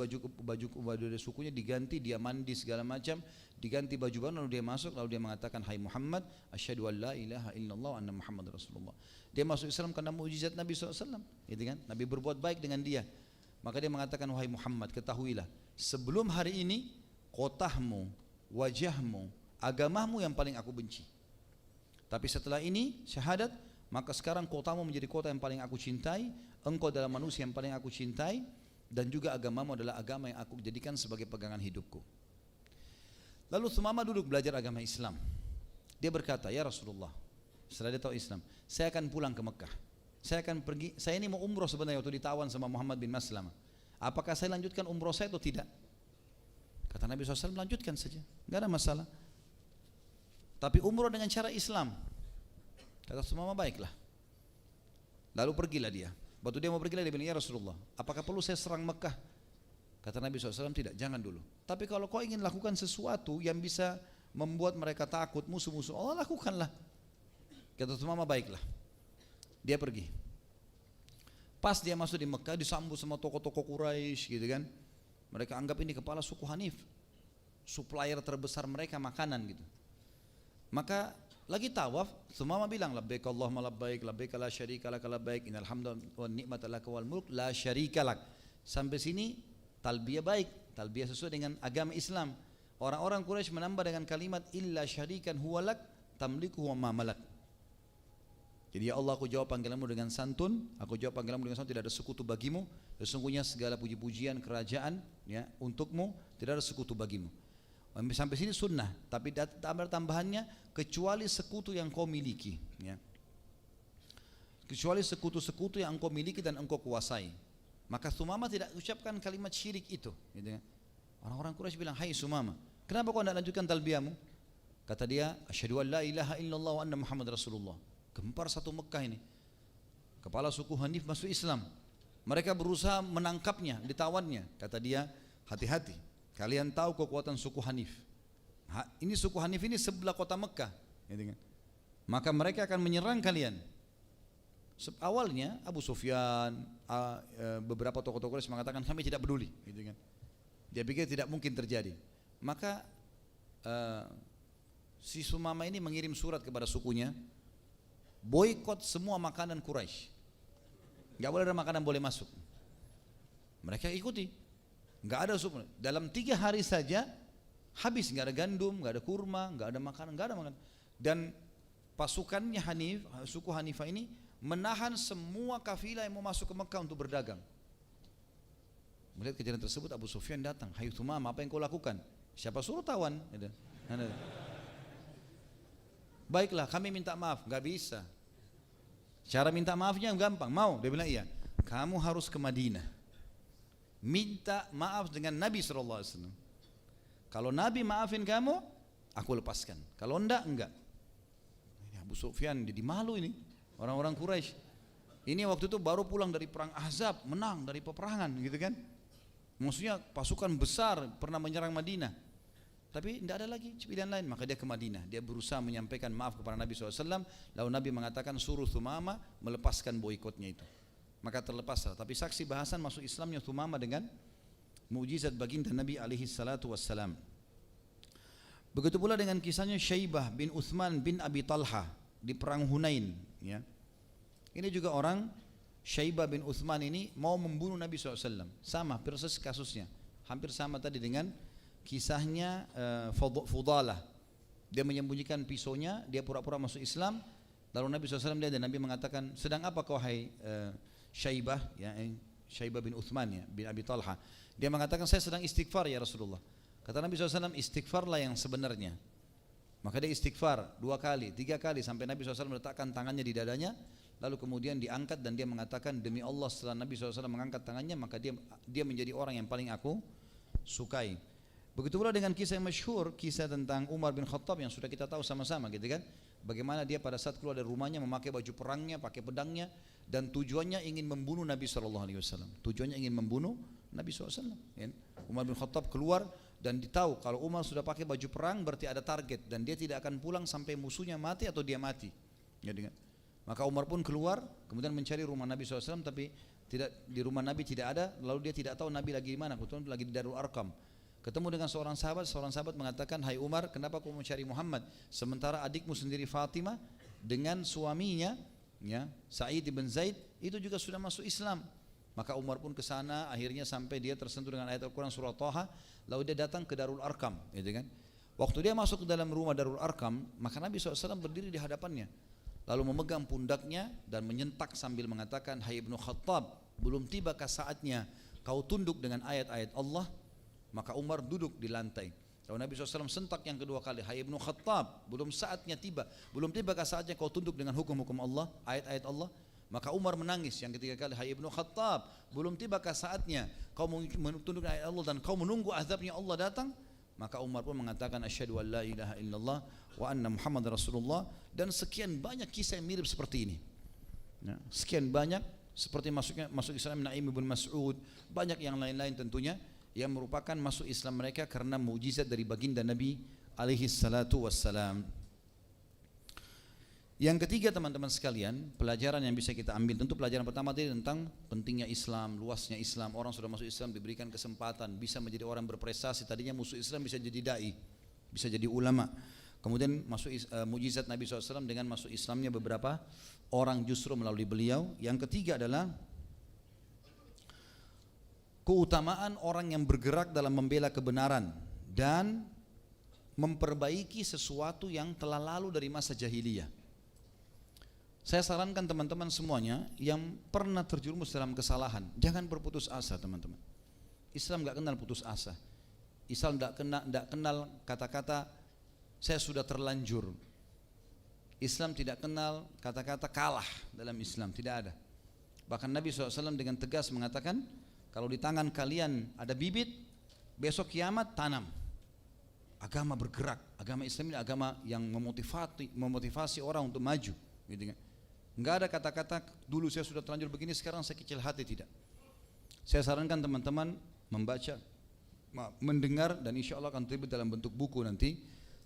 dari sukunya diganti, dia mandi segala macam, diganti baju baru, lalu dia masuk, lalu dia mengatakan, hai Muhammad, asyhadu an la ilaha illallah wa anna Muhammad Rasulullah. Dia masuk Islam karena mukjizat Nabi SAW, gitu kan? Nabi berbuat baik dengan dia. Maka dia mengatakan, wahai Muhammad, ketahuilah, sebelum hari ini kotahmu, wajahmu, agamamu yang paling aku benci. Tapi setelah ini syahadat, maka sekarang kotamu menjadi kota yang paling aku cintai, engkau adalah manusia yang paling aku cintai, dan juga agamamu adalah agama yang aku jadikan sebagai pegangan hidupku. Lalu Thumamah duduk belajar agama Islam. Dia berkata, ya Rasulullah, setelah dia tahu Islam, saya akan pulang ke Mekah. Saya akan pergi, saya ini mau umroh sebenarnya waktu ditawan sama Muhammad bin Maslamah. Apakah saya lanjutkan umroh saya atau tidak? Kata Nabi SAW, lanjutkan saja, enggak ada masalah. Tapi umroh dengan cara Islam. Kata Thumamah, baiklah. Lalu pergilah dia. Waktu dia mau pergi, dia bilang, ya Rasulullah, apakah perlu saya serang Mekah? Kata Nabi SAW, tidak, jangan dulu. Tapi kalau kau ingin lakukan sesuatu yang bisa membuat mereka takut, musuh-musuh Allah, lakukanlah. Kata Thumamah, baiklah. Dia pergi. Pas dia masuk di Mekah, disambut sama tokoh-tokoh Quraisy, gitu kan. Mereka anggap ini kepala suku Hanif, supplier terbesar mereka makanan gitu. Maka lagi tawaf, Thumamah bilang, labbaik Allahumma labbaik, labbaik la syarika lak labbaik, innal hamda wan ni'mata lak wal mulk la syarika lak. Sampai sini talbiyah baik, talbiyah sesuai dengan agama Islam. Orang-orang Quraisy menambah dengan kalimat illa syarikan huwa lak tamliku wa ma malak. Jadi ya Allah, aku jawab panggilanmu dengan santun, aku jawab panggilanmu dengan santun, tidak ada sekutu bagimu, sesungguhnya segala puji-pujian kerajaan ya untukmu, tidak ada sekutu bagimu. Sampai sini sunnah, tapi tambahannya kecuali sekutu yang kau miliki, ya. Kecuali sekutu-sekutu yang engkau miliki dan engkau kuasai. Maka Thumamah tidak ucapkan kalimat syirik itu, gitu kan. Orang-orang Quraisy bilang, hai Thumamah, kenapa kau tidak lanjutkan talbiyahmu? Kata dia, asyhadu an la ilaha illallah wa anna Muhammad Rasulullah. Gempar satu Mekah ini. Kepala suku Hanif masuk Islam. Mereka berusaha menangkapnya, ditawannya. Kata dia, hati-hati, kalian tahu kekuatan suku Hanif. Ini suku Hanif ini sebelah kota Mekah, gitu kan. Maka mereka akan menyerang kalian. Awalnya Abu Sufyan, beberapa tokoh-tokoh Quraisy mengatakan kami tidak peduli, gitu kan. Dia pikir tidak mungkin terjadi. Maka si Thumamah ini mengirim surat kepada sukunya, boikot semua makanan Quraisy. Enggak boleh ada makanan boleh masuk. Mereka ikuti. Enggak ada suku. Dalam 3 hari saja habis, enggak ada gandum, enggak ada kurma, enggak ada makanan, enggak ada makanan. Dan pasukannya Hanif, suku Hanifah ini menahan semua kafilah yang mau masuk ke Mekah untuk berdagang. Melihat kejadian tersebut, Abu Sufyan datang, hai Thumamah, apa yang kau lakukan? Siapa suruh tawan? Baiklah, kami minta maaf. Enggak bisa. Cara minta maafnya gampang. Mau? Dia bilang iya. Kamu harus ke Madinah, minta maaf dengan Nabi SAW. Kalau Nabi maafin kamu, aku lepaskan. Kalau enggak. Ini Abu Sufyan jadi malu ini. Orang-orang Quraisy. Ini waktu itu baru pulang dari perang Ahzab, menang dari peperangan, gitu kan. Maksudnya pasukan besar pernah menyerang Madinah. Tapi tidak ada lagi pilihan lain, maka dia ke Madinah. Dia berusaha menyampaikan maaf kepada Nabi SAW. Lalu Nabi mengatakan suruh Thumamah melepaskan boikotnya itu. Maka terlepaslah. Tapi saksi bahasan masuk Islamnya Thumamah dengan mukjizat baginda Nabi SAW. Begitu pula dengan kisahnya Syaibah bin Uthman bin Abi Talha di perang Hunain. Ya. Ini juga orang Syaibah bin Uthman ini mau membunuh Nabi SAW. Sama persis kasusnya, hampir sama tadi dengan kisahnya Fudalah. Dia menyembunyikan pisaunya, dia pura-pura masuk Islam. Lalu Nabi SAW lihat dan Nabi mengatakan, sedang apa kau hai Syaibah, ya, Syaibah bin Uthman ya, bin Abi Talha. Dia mengatakan, saya sedang istighfar ya Rasulullah. Kata Nabi SAW, istighfarlah yang sebenarnya. Maka dia istighfar 2 kali, 3 kali sampai Nabi SAW meletakkan tangannya di dadanya, lalu kemudian diangkat dan dia mengatakan, demi Allah setelah Nabi SAW mengangkat tangannya maka dia menjadi orang yang paling aku sukai. Begitu pula dengan kisah yang masyhur, kisah tentang Umar bin Khattab yang sudah kita tahu sama-sama gitu kan. Bagaimana dia pada saat keluar dari rumahnya memakai baju perangnya, pakai pedangnya, dan tujuannya ingin membunuh Nabi SAW. Tujuannya ingin membunuh Nabi SAW. Umar bin Khattab keluar dan ditahu kalau Umar sudah pakai baju perang berarti ada target dan dia tidak akan pulang sampai musuhnya mati atau dia mati. Maka Umar pun keluar kemudian mencari rumah Nabi SAW, tapi tidak di rumah Nabi tidak ada. Lalu dia tidak tahu Nabi lagi di mana, kebetulan lagi di Darul Arqam. Ketemu dengan seorang sahabat mengatakan, hai Umar, kenapa kau mencari Muhammad sementara adikmu sendiri Fatimah dengan suaminya ya Sa'id bin Zaid itu juga sudah masuk Islam. Maka Umar pun ke sana, akhirnya sampai dia tersentuh dengan ayat Al-Quran surah Thaha, lalu dia datang ke Darul Arqam, gitu kan. Waktu dia masuk ke dalam rumah Darul Arqam, maka Nabi SAW berdiri di hadapannya, lalu memegang pundaknya dan menyentak sambil mengatakan, hai Ibnu Khattab, belum tibakah saatnya kau tunduk dengan ayat-ayat Allah? Maka Umar duduk di lantai. Lalu Nabi SAW sentak yang kedua kali, hai Ibnu Khattab, belum tibakah saatnya kau tunduk dengan hukum-hukum Allah, ayat-ayat Allah? Maka Umar menangis yang ketiga kali, hai Ibnu Khattab, belum tibakah saatnya kau tunduk dengan ayat Allah dan kau menunggu azabnya Allah datang? Maka Umar pun mengatakan, asyhadu an la ilaha illallah wa anna Muhammad Rasulullah. Dan sekian banyak kisah yang mirip seperti ini. Sekian banyak seperti masuk Islam Naim bin Mas'ud, banyak yang lain-lain tentunya yang merupakan masuk Islam mereka karena mukjizat dari baginda Nabi alaihi salatu wassalam. Yang ketiga teman-teman sekalian, pelajaran yang bisa kita ambil, tentu pelajaran pertama tadi tentang pentingnya Islam, luasnya Islam. Orang sudah masuk Islam diberikan kesempatan bisa menjadi orang berprestasi. Tadinya musuh Islam bisa jadi dai, bisa jadi ulama. Kemudian masuk mukjizat Nabi SAW dengan masuk Islamnya beberapa orang justru melalui beliau. Yang ketiga adalah keutamaan orang yang bergerak dalam membela kebenaran dan memperbaiki sesuatu yang telah lalu dari masa jahiliyah. Saya sarankan teman-teman semuanya yang pernah terjerumus dalam kesalahan, jangan berputus asa teman-teman. Islam gak kenal putus asa. Islam gak kenal kata-kata saya sudah terlanjur. Islam tidak kenal kata-kata kalah dalam Islam, tidak ada. Bahkan Nabi SAW dengan tegas mengatakan, kalau di tangan kalian ada bibit, besok kiamat tanam. Agama bergerak, agama Islam ini agama yang memotivasi orang untuk maju, gitu kan. Enggak ada kata-kata dulu saya sudah terlanjur begini, sekarang saya kecil hati, tidak. Saya sarankan teman-teman membaca, mendengar, dan insya Allah akan terbit dalam bentuk buku nanti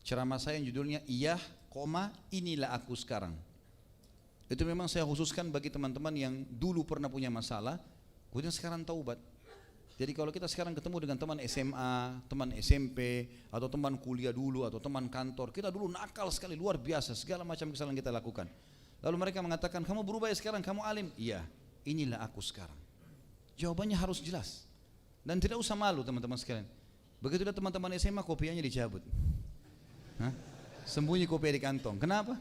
ceramah saya yang judulnya Iyah, inilah aku sekarang. Itu memang saya khususkan bagi teman-teman yang dulu pernah punya masalah, kemudian sekarang taubat. Jadi kalau kita sekarang ketemu dengan teman SMA, teman SMP, atau teman kuliah dulu, atau teman kantor, kita dulu nakal sekali, luar biasa, segala macam kesalahan kita lakukan. Lalu mereka mengatakan, kamu berubah ya sekarang, kamu alim. Iya, inilah aku sekarang. Jawabannya harus jelas. Dan tidak usah malu teman-teman sekalian. Begitu ada teman-teman SMA, kopiahnya dicabut. Sembunyi kopiah di kantong. Kenapa?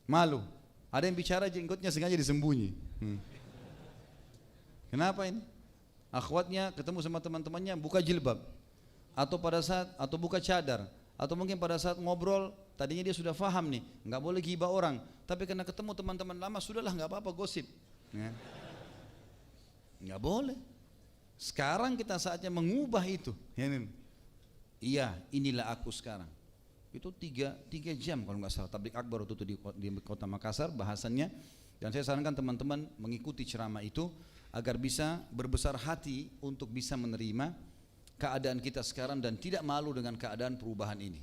Malu. Ada yang bicara jenggotnya sengaja disembunyi. Kenapa ini? Akhwatnya ketemu sama teman-temannya buka jilbab, atau buka cadar, atau mungkin pada saat ngobrol tadinya dia sudah faham nih, nggak boleh gibah orang, tapi karena ketemu teman-teman lama sudahlah nggak apa-apa gosip, nggak boleh. Sekarang kita saatnya mengubah itu. Iya, inilah aku sekarang. Itu 3 jam kalau nggak salah tablik akbar itu di kota Makassar bahasannya, dan saya sarankan teman-teman mengikuti ceramah itu agar bisa berbesar hati untuk bisa menerima keadaan kita sekarang dan tidak malu dengan keadaan perubahan ini.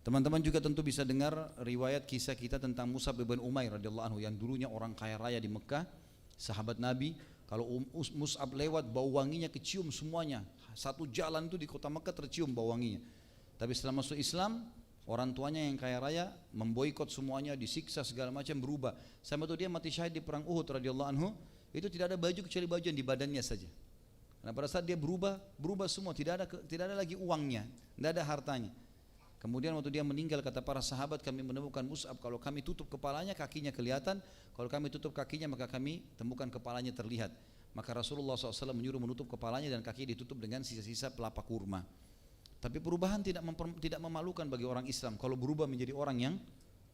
Teman-teman juga tentu bisa dengar riwayat kisah kita tentang Mus'ab bin Umair radhiyallahu anhu yang dulunya orang kaya raya di Mekah, sahabat Nabi. Kalau Mus'ab lewat bau wanginya kecium semuanya, satu jalan itu di kota Mekah tercium bau wanginya. Tapi setelah masuk Islam, orang tuanya yang kaya raya memboikot semuanya, disiksa segala macam, berubah. Sampai itu dia mati syahid di perang Uhud radhiyallahu anhu, itu tidak ada baju kecuali baju yang di badannya saja. Karena pada saat dia berubah semua, tidak ada lagi uangnya, tidak ada hartanya. Kemudian waktu dia meninggal kata para sahabat, kami menemukan Mus'ab, kalau kami tutup kepalanya kakinya kelihatan, kalau kami tutup kakinya maka kami temukan kepalanya terlihat. Maka Rasulullah SAW menyuruh menutup kepalanya dan kakinya ditutup dengan sisa-sisa pelapa kurma. Tapi perubahan tidak memalukan bagi orang Islam kalau berubah menjadi orang yang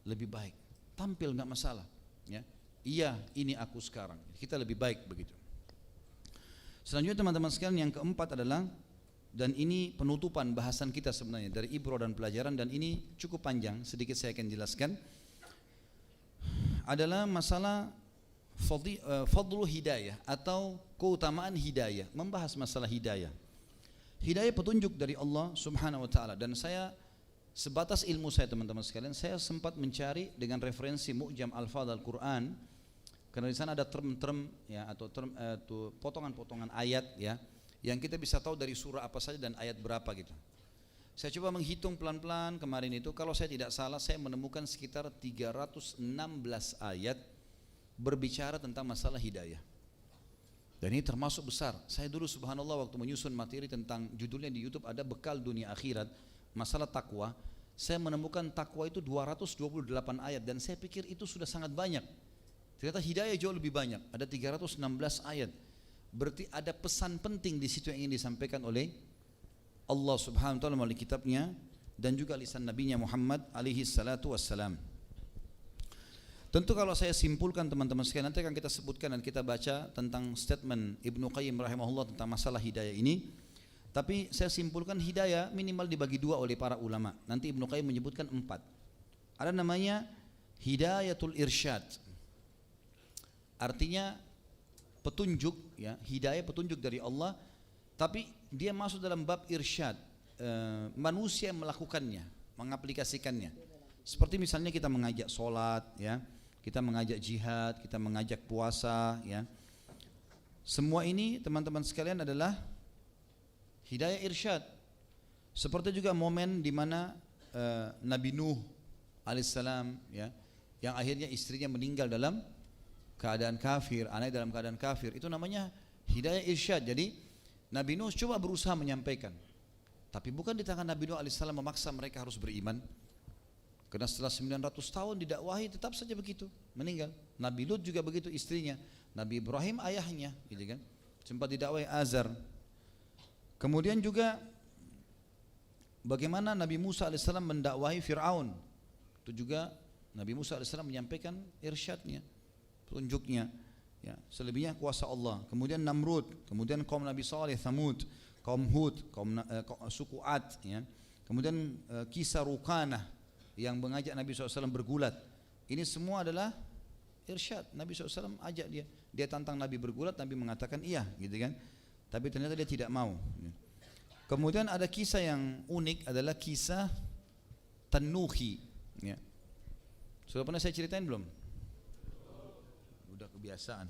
lebih baik. Tampil nggak masalah. Ya. Iya, ini aku sekarang. Kita lebih baik begitu. Selanjutnya teman-teman sekalian, yang keempat adalah, dan ini penutupan bahasan kita sebenarnya dari ibrah dan pelajaran, dan ini cukup panjang, sedikit saya akan jelaskan, adalah masalah fadlu hidayah atau keutamaan hidayah, membahas masalah hidayah. Hidayah petunjuk dari Allah Subhanahu wa taala, dan saya sebatas ilmu saya teman-teman sekalian, saya sempat mencari dengan referensi Mu'jam Alfaz Al-Quran, karena di sana ada term-term ya, atau potongan-potongan ayat ya, yang kita bisa tahu dari surah apa saja dan ayat berapa gitu. Saya coba menghitung pelan-pelan kemarin itu, kalau saya tidak salah saya menemukan sekitar 316 ayat berbicara tentang masalah hidayah. Dan ini termasuk besar. Saya dulu subhanallah waktu menyusun materi tentang judulnya di YouTube ada bekal dunia akhirat, masalah takwa. Saya menemukan takwa itu 228 ayat dan saya pikir itu sudah sangat banyak. Ternyata hidayah jauh lebih banyak, ada 316 ayat. Berarti ada pesan penting di situ yang ingin disampaikan oleh Allah Subhanahu wa taala melalui kitabnya dan juga lisan nabinya Muhammad alaihi salatu wassalam. Tentu kalau saya simpulkan teman-teman sekalian, nanti akan kita sebutkan dan kita baca tentang statement Ibnu Qayyim rahimahullah tentang masalah hidayah ini. Tapi saya simpulkan hidayah minimal dibagi dua oleh para ulama. Nanti Ibnu Qayyim menyebutkan 4. Ada namanya hidayatul irsyad. Artinya petunjuk ya, hidayah petunjuk dari Allah, tapi dia masuk dalam bab irsyad, manusia yang melakukannya, mengaplikasikannya. Seperti misalnya kita mengajak sholat ya, kita mengajak jihad, kita mengajak puasa ya. Semua ini teman-teman sekalian adalah hidayah irsyad. Seperti juga momen di mana Nabi Nuh alaihissalam ya, yang akhirnya istrinya meninggal dalam keadaan kafir, anaknya dalam keadaan kafir, itu namanya hidayah irsyad. Jadi Nabi Nuh coba berusaha menyampaikan, tapi bukan di tangan Nabi Nuh alaihissalam memaksa mereka harus beriman. Karena setelah 900 tahun didakwahi tetap saja begitu, meninggal. Nabi Lut juga begitu istrinya, Nabi Ibrahim ayahnya, gitu kan, sempat didakwahi Azar. Kemudian juga bagaimana Nabi Musa alaihissalam mendakwahi Fir'aun, itu juga Nabi Musa alaihissalam menyampaikan irsyadnya, tunjuknya ya, selebihnya kuasa Allah. Kemudian Namrud, kemudian kaum Nabi Saleh, Thamud, kaum Hud, kaum suku Ad ya. Kemudian kisah Rukanah yang mengajak Nabi SAW bergulat. Ini semua adalah irsyad. Nabi SAW ajak dia tantang Nabi bergulat, Nabi mengatakan iya gitu kan, tapi ternyata dia tidak mau. Kemudian ada kisah yang unik, adalah kisah Tanuhi ya. Sudah pernah saya ceritain belum? Udah kebiasaan.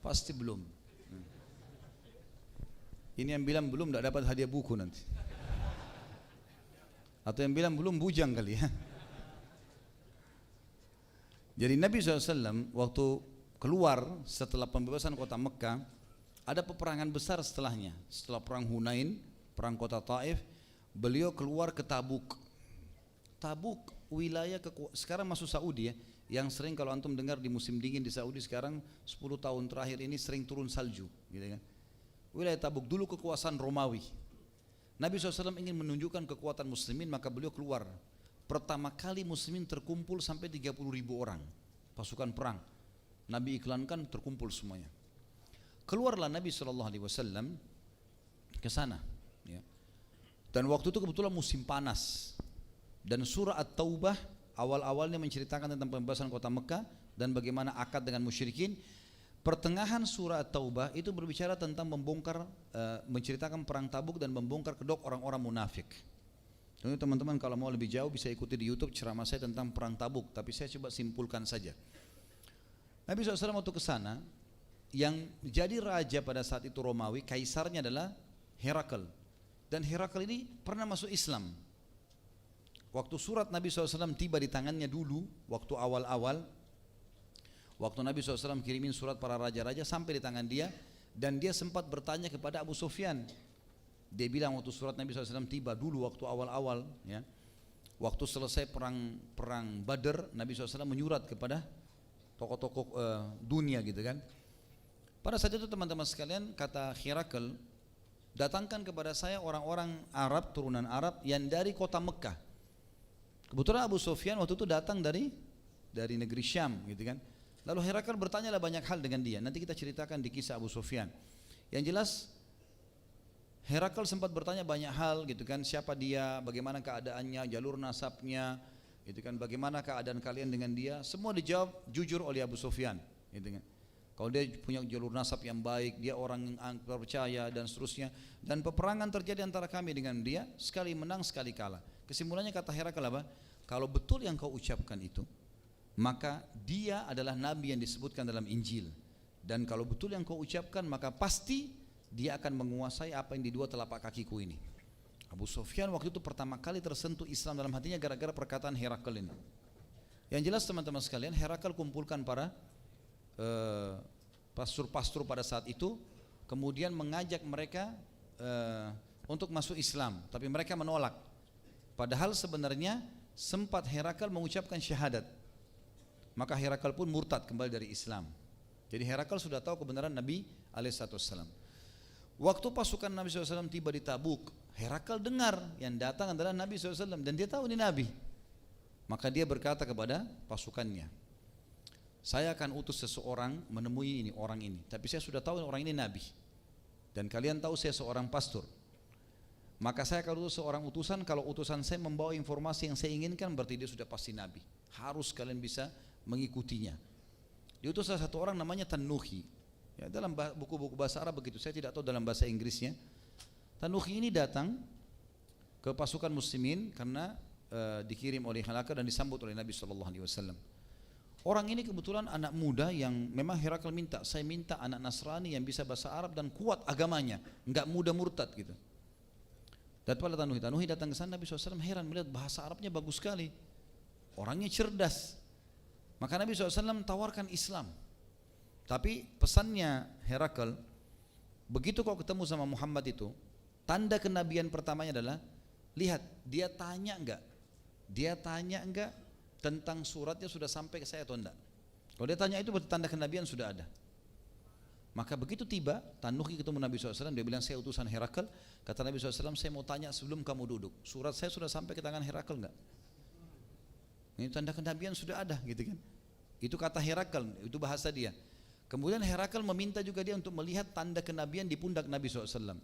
Pasti belum. Ini yang bilang belum tidak dapat hadiah buku nanti. Atau yang bilang belum bujang kali ya. Jadi Nabi SAW waktu keluar setelah pembebasan kota Mekah, ada peperangan besar setelahnya. Setelah perang Hunain, perang kota Taif, beliau keluar ke Tabuk. Tabuk wilayah sekarang masuk Saudi ya, yang sering kalau antum dengar di musim dingin di Saudi sekarang 10 tahun terakhir ini sering turun salju gitu kan. Wilayah Tabuk dulu kekuasaan Romawi. Nabi SAW ingin menunjukkan kekuatan muslimin, maka beliau keluar. Pertama kali muslimin terkumpul sampai 30.000 orang pasukan perang. Nabi iklankan terkumpul semuanya. Keluarlah Nabi SAW ke sana ya. Dan waktu itu kebetulan musim panas. Dan surah At-Taubah awal-awalnya menceritakan tentang pembebasan kota Mekah dan bagaimana akad dengan musyrikin. Pertengahan surah At-Taubah itu berbicara tentang membongkar, menceritakan perang Tabuk dan membongkar kedok orang-orang munafik. Jadi teman-teman kalau mau lebih jauh bisa ikuti di YouTube ceramah saya tentang perang Tabuk, tapi saya coba simpulkan saja. Nabi SAW waktu ke sana, yang jadi raja pada saat itu Romawi, kaisarnya adalah Herakl. Dan Herakl ini pernah masuk Islam. Waktu surat Nabi SAW tiba di tangannya dulu, waktu awal-awal, waktu Nabi SAW kirimin surat para raja-raja sampai di tangan dia, dan dia sempat bertanya kepada Abu Sufyan. Dia bilang waktu surat Nabi SAW tiba dulu waktu awal-awal ya, waktu selesai perang Badr, Nabi SAW menyurat kepada tokoh-tokoh dunia gitu kan. Pada saat itu teman-teman sekalian, kata Herakl, datangkan kepada saya orang-orang Arab, turunan Arab yang dari kota Mekah. Kebetulan Abu Sufyan waktu itu datang dari negeri Syam gitu kan. Lalu Herakal bertanyalah banyak hal dengan dia. Nanti kita ceritakan di kisah Abu Sufyan. Yang jelas Herakal sempat bertanya banyak hal gitu kan, siapa dia, bagaimana keadaannya, jalur nasabnya, gitu kan, bagaimana keadaan kalian dengan dia, semua dijawab jujur oleh Abu Sufyan, gitu kan. Kalau dia punya jalur nasab yang baik, dia orang yang terpercaya dan seterusnya, dan peperangan terjadi antara kami dengan dia, sekali menang sekali kalah. Kesimpulannya kata Herakal apa? Kalau betul yang kau ucapkan itu, maka dia adalah nabi yang disebutkan dalam Injil, dan kalau betul yang kau ucapkan, maka pasti dia akan menguasai apa yang di dua telapak kakiku ini. Abu Sufyan waktu itu pertama kali tersentuh Islam dalam hatinya gara-gara perkataan Herakal ini. Yang jelas teman-teman sekalian, Herakal kumpulkan para pastor-pastor pada saat itu, kemudian mengajak mereka untuk masuk Islam, tapi mereka menolak. Padahal sebenarnya sempat Herakal mengucapkan syahadat, maka Herakal pun murtad kembali dari Islam. Jadi Herakal sudah tahu kebenaran Nabi alaihissalam. Waktu pasukan Nabi SAW tiba di Tabuk, Herakal dengar yang datang adalah Nabi SAW dan dia tahu ini Nabi. Maka dia berkata kepada pasukannya, saya akan utus seseorang menemui ini orang ini, tapi saya sudah tahu orang ini Nabi, dan kalian tahu saya seorang pastor. Maka saya akan utus seorang utusan, kalau utusan saya membawa informasi yang saya inginkan, berarti dia sudah pasti Nabi. Harus kalian bisa mengikutinya. Diutus salah satu orang namanya Tanuhi. Ya, dalam buku-buku bahasa Arab begitu, saya tidak tahu dalam bahasa Inggrisnya. Tanuhi ini datang ke pasukan muslimin karena dikirim oleh Herakal dan disambut oleh Nabi SAW. Orang ini kebetulan anak muda yang memang Herakal minta, saya minta anak Nasrani yang bisa bahasa Arab dan kuat agamanya, enggak mudah murtad gitu. Dan pada Tanuhi datang ke sana, Nabi SAW heran melihat bahasa Arabnya bagus sekali, orangnya cerdas. Maka Nabi SAW tawarkan Islam. Tapi pesannya Herakal, begitu kau ketemu sama Muhammad itu, tanda kenabian pertamanya adalah, lihat dia tanya enggak tentang suratnya sudah sampai ke saya atau enggak. Kalau dia tanya itu berarti tanda kenabian sudah ada. Maka begitu tiba Tanuhi ketemu Nabi SAW, dia bilang saya utusan Herakal. Kata Nabi SAW, saya mau tanya sebelum kamu duduk, surat saya sudah sampai ke tangan Herakal enggak? Ini tanda kenabian sudah ada gitu kan. Itu kata Herakal, itu bahasa dia. Kemudian Herakal meminta juga dia untuk melihat tanda kenabian di pundak Nabi SAW.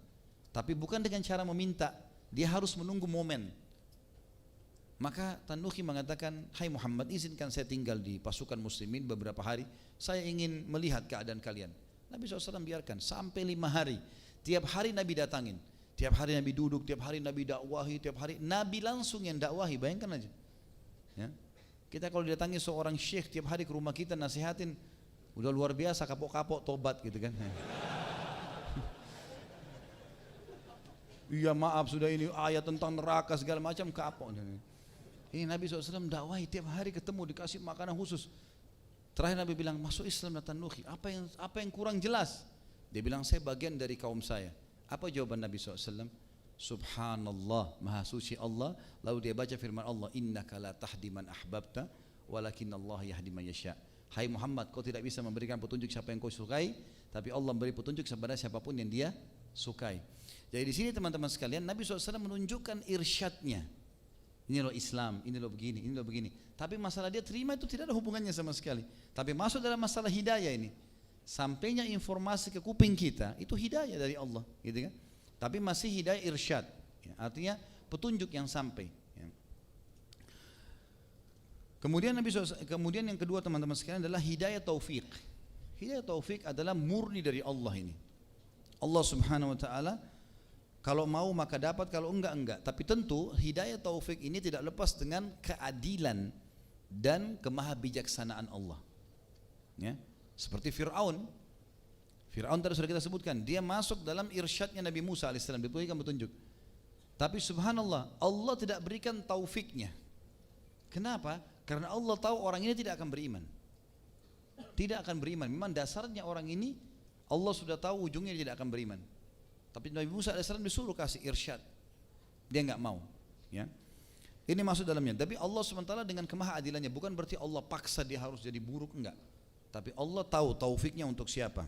Tapi bukan dengan cara meminta, dia harus menunggu momen. Maka Tanuhi mengatakan, hai Muhammad, izinkan saya tinggal di pasukan muslimin beberapa hari, saya ingin melihat keadaan kalian. Nabi SAW biarkan sampai 5 hari. Tiap hari Nabi datangin, tiap hari Nabi duduk, tiap hari Nabi dakwahi, tiap hari Nabi langsung yang dakwahi. Bayangkan aja ya. Kita kalau didatangi seorang syekh tiap hari ke rumah kita nasihatin, udah luar biasa, kapok-kapok tobat gitu kan. Iya maaf sudah ini ayat tentang neraka segala macam, kapok. Ini Nabi SAW dakwahi tiap hari ketemu, dikasih makanan khusus. Terakhir Nabi bilang, masuk Islam Tanuhi, apa yang kurang jelas? Dia bilang, saya bagian dari kaum saya. Apa jawaban Nabi SAW? Subhanallah, maha suci Allah. Lalu dia baca firman Allah, innaka la tahdi man ahbabta walakin Allah yahdi man yasha. Hai Muhammad, kau tidak bisa memberikan petunjuk siapa yang kau sukai, tapi Allah memberi petunjuk kepada siapapun yang dia sukai. Jadi di sini teman-teman sekalian, Nabi SAW menunjukkan irsyadnya. Ini loh Islam, ini loh begini, ini loh begini. Tapi masalah dia terima itu tidak ada hubungannya sama sekali. Tapi masuk dalam masalah hidayah ini, sampainya informasi ke kuping kita, itu hidayah dari Allah, gitu kan? Tapi masih hidayah irsyad, ya, artinya petunjuk yang sampai. Ya. Kemudian yang kedua teman-teman sekalian adalah hidayah taufik. Hidayah taufik adalah murni dari Allah ini. Allah Subhanahu Wa Taala kalau mau maka dapat, kalau enggak. Tapi tentu hidayah taufik ini tidak lepas dengan keadilan dan kemahabijaksanaan Allah. Ya, seperti Fir'aun. Fir'aun tadi sudah kita sebutkan, dia masuk dalam irsyadnya Nabi Musa alaihissalam, diberikan petunjuk. Tapi subhanallah, Allah tidak berikan taufiknya. Kenapa? Karena Allah tahu orang ini tidak akan beriman. Tidak akan beriman. Memang dasarnya orang ini Allah sudah tahu ujungnya dia tidak akan beriman. Tapi Nabi Musa alaihissalam disuruh kasih irsyad, dia enggak mau. Ya, ini masuk dalamnya. Tapi Allah sementara dengan kemahaadilannya, bukan berarti Allah paksa dia harus jadi buruk, enggak. Tapi Allah tahu taufiknya untuk siapa.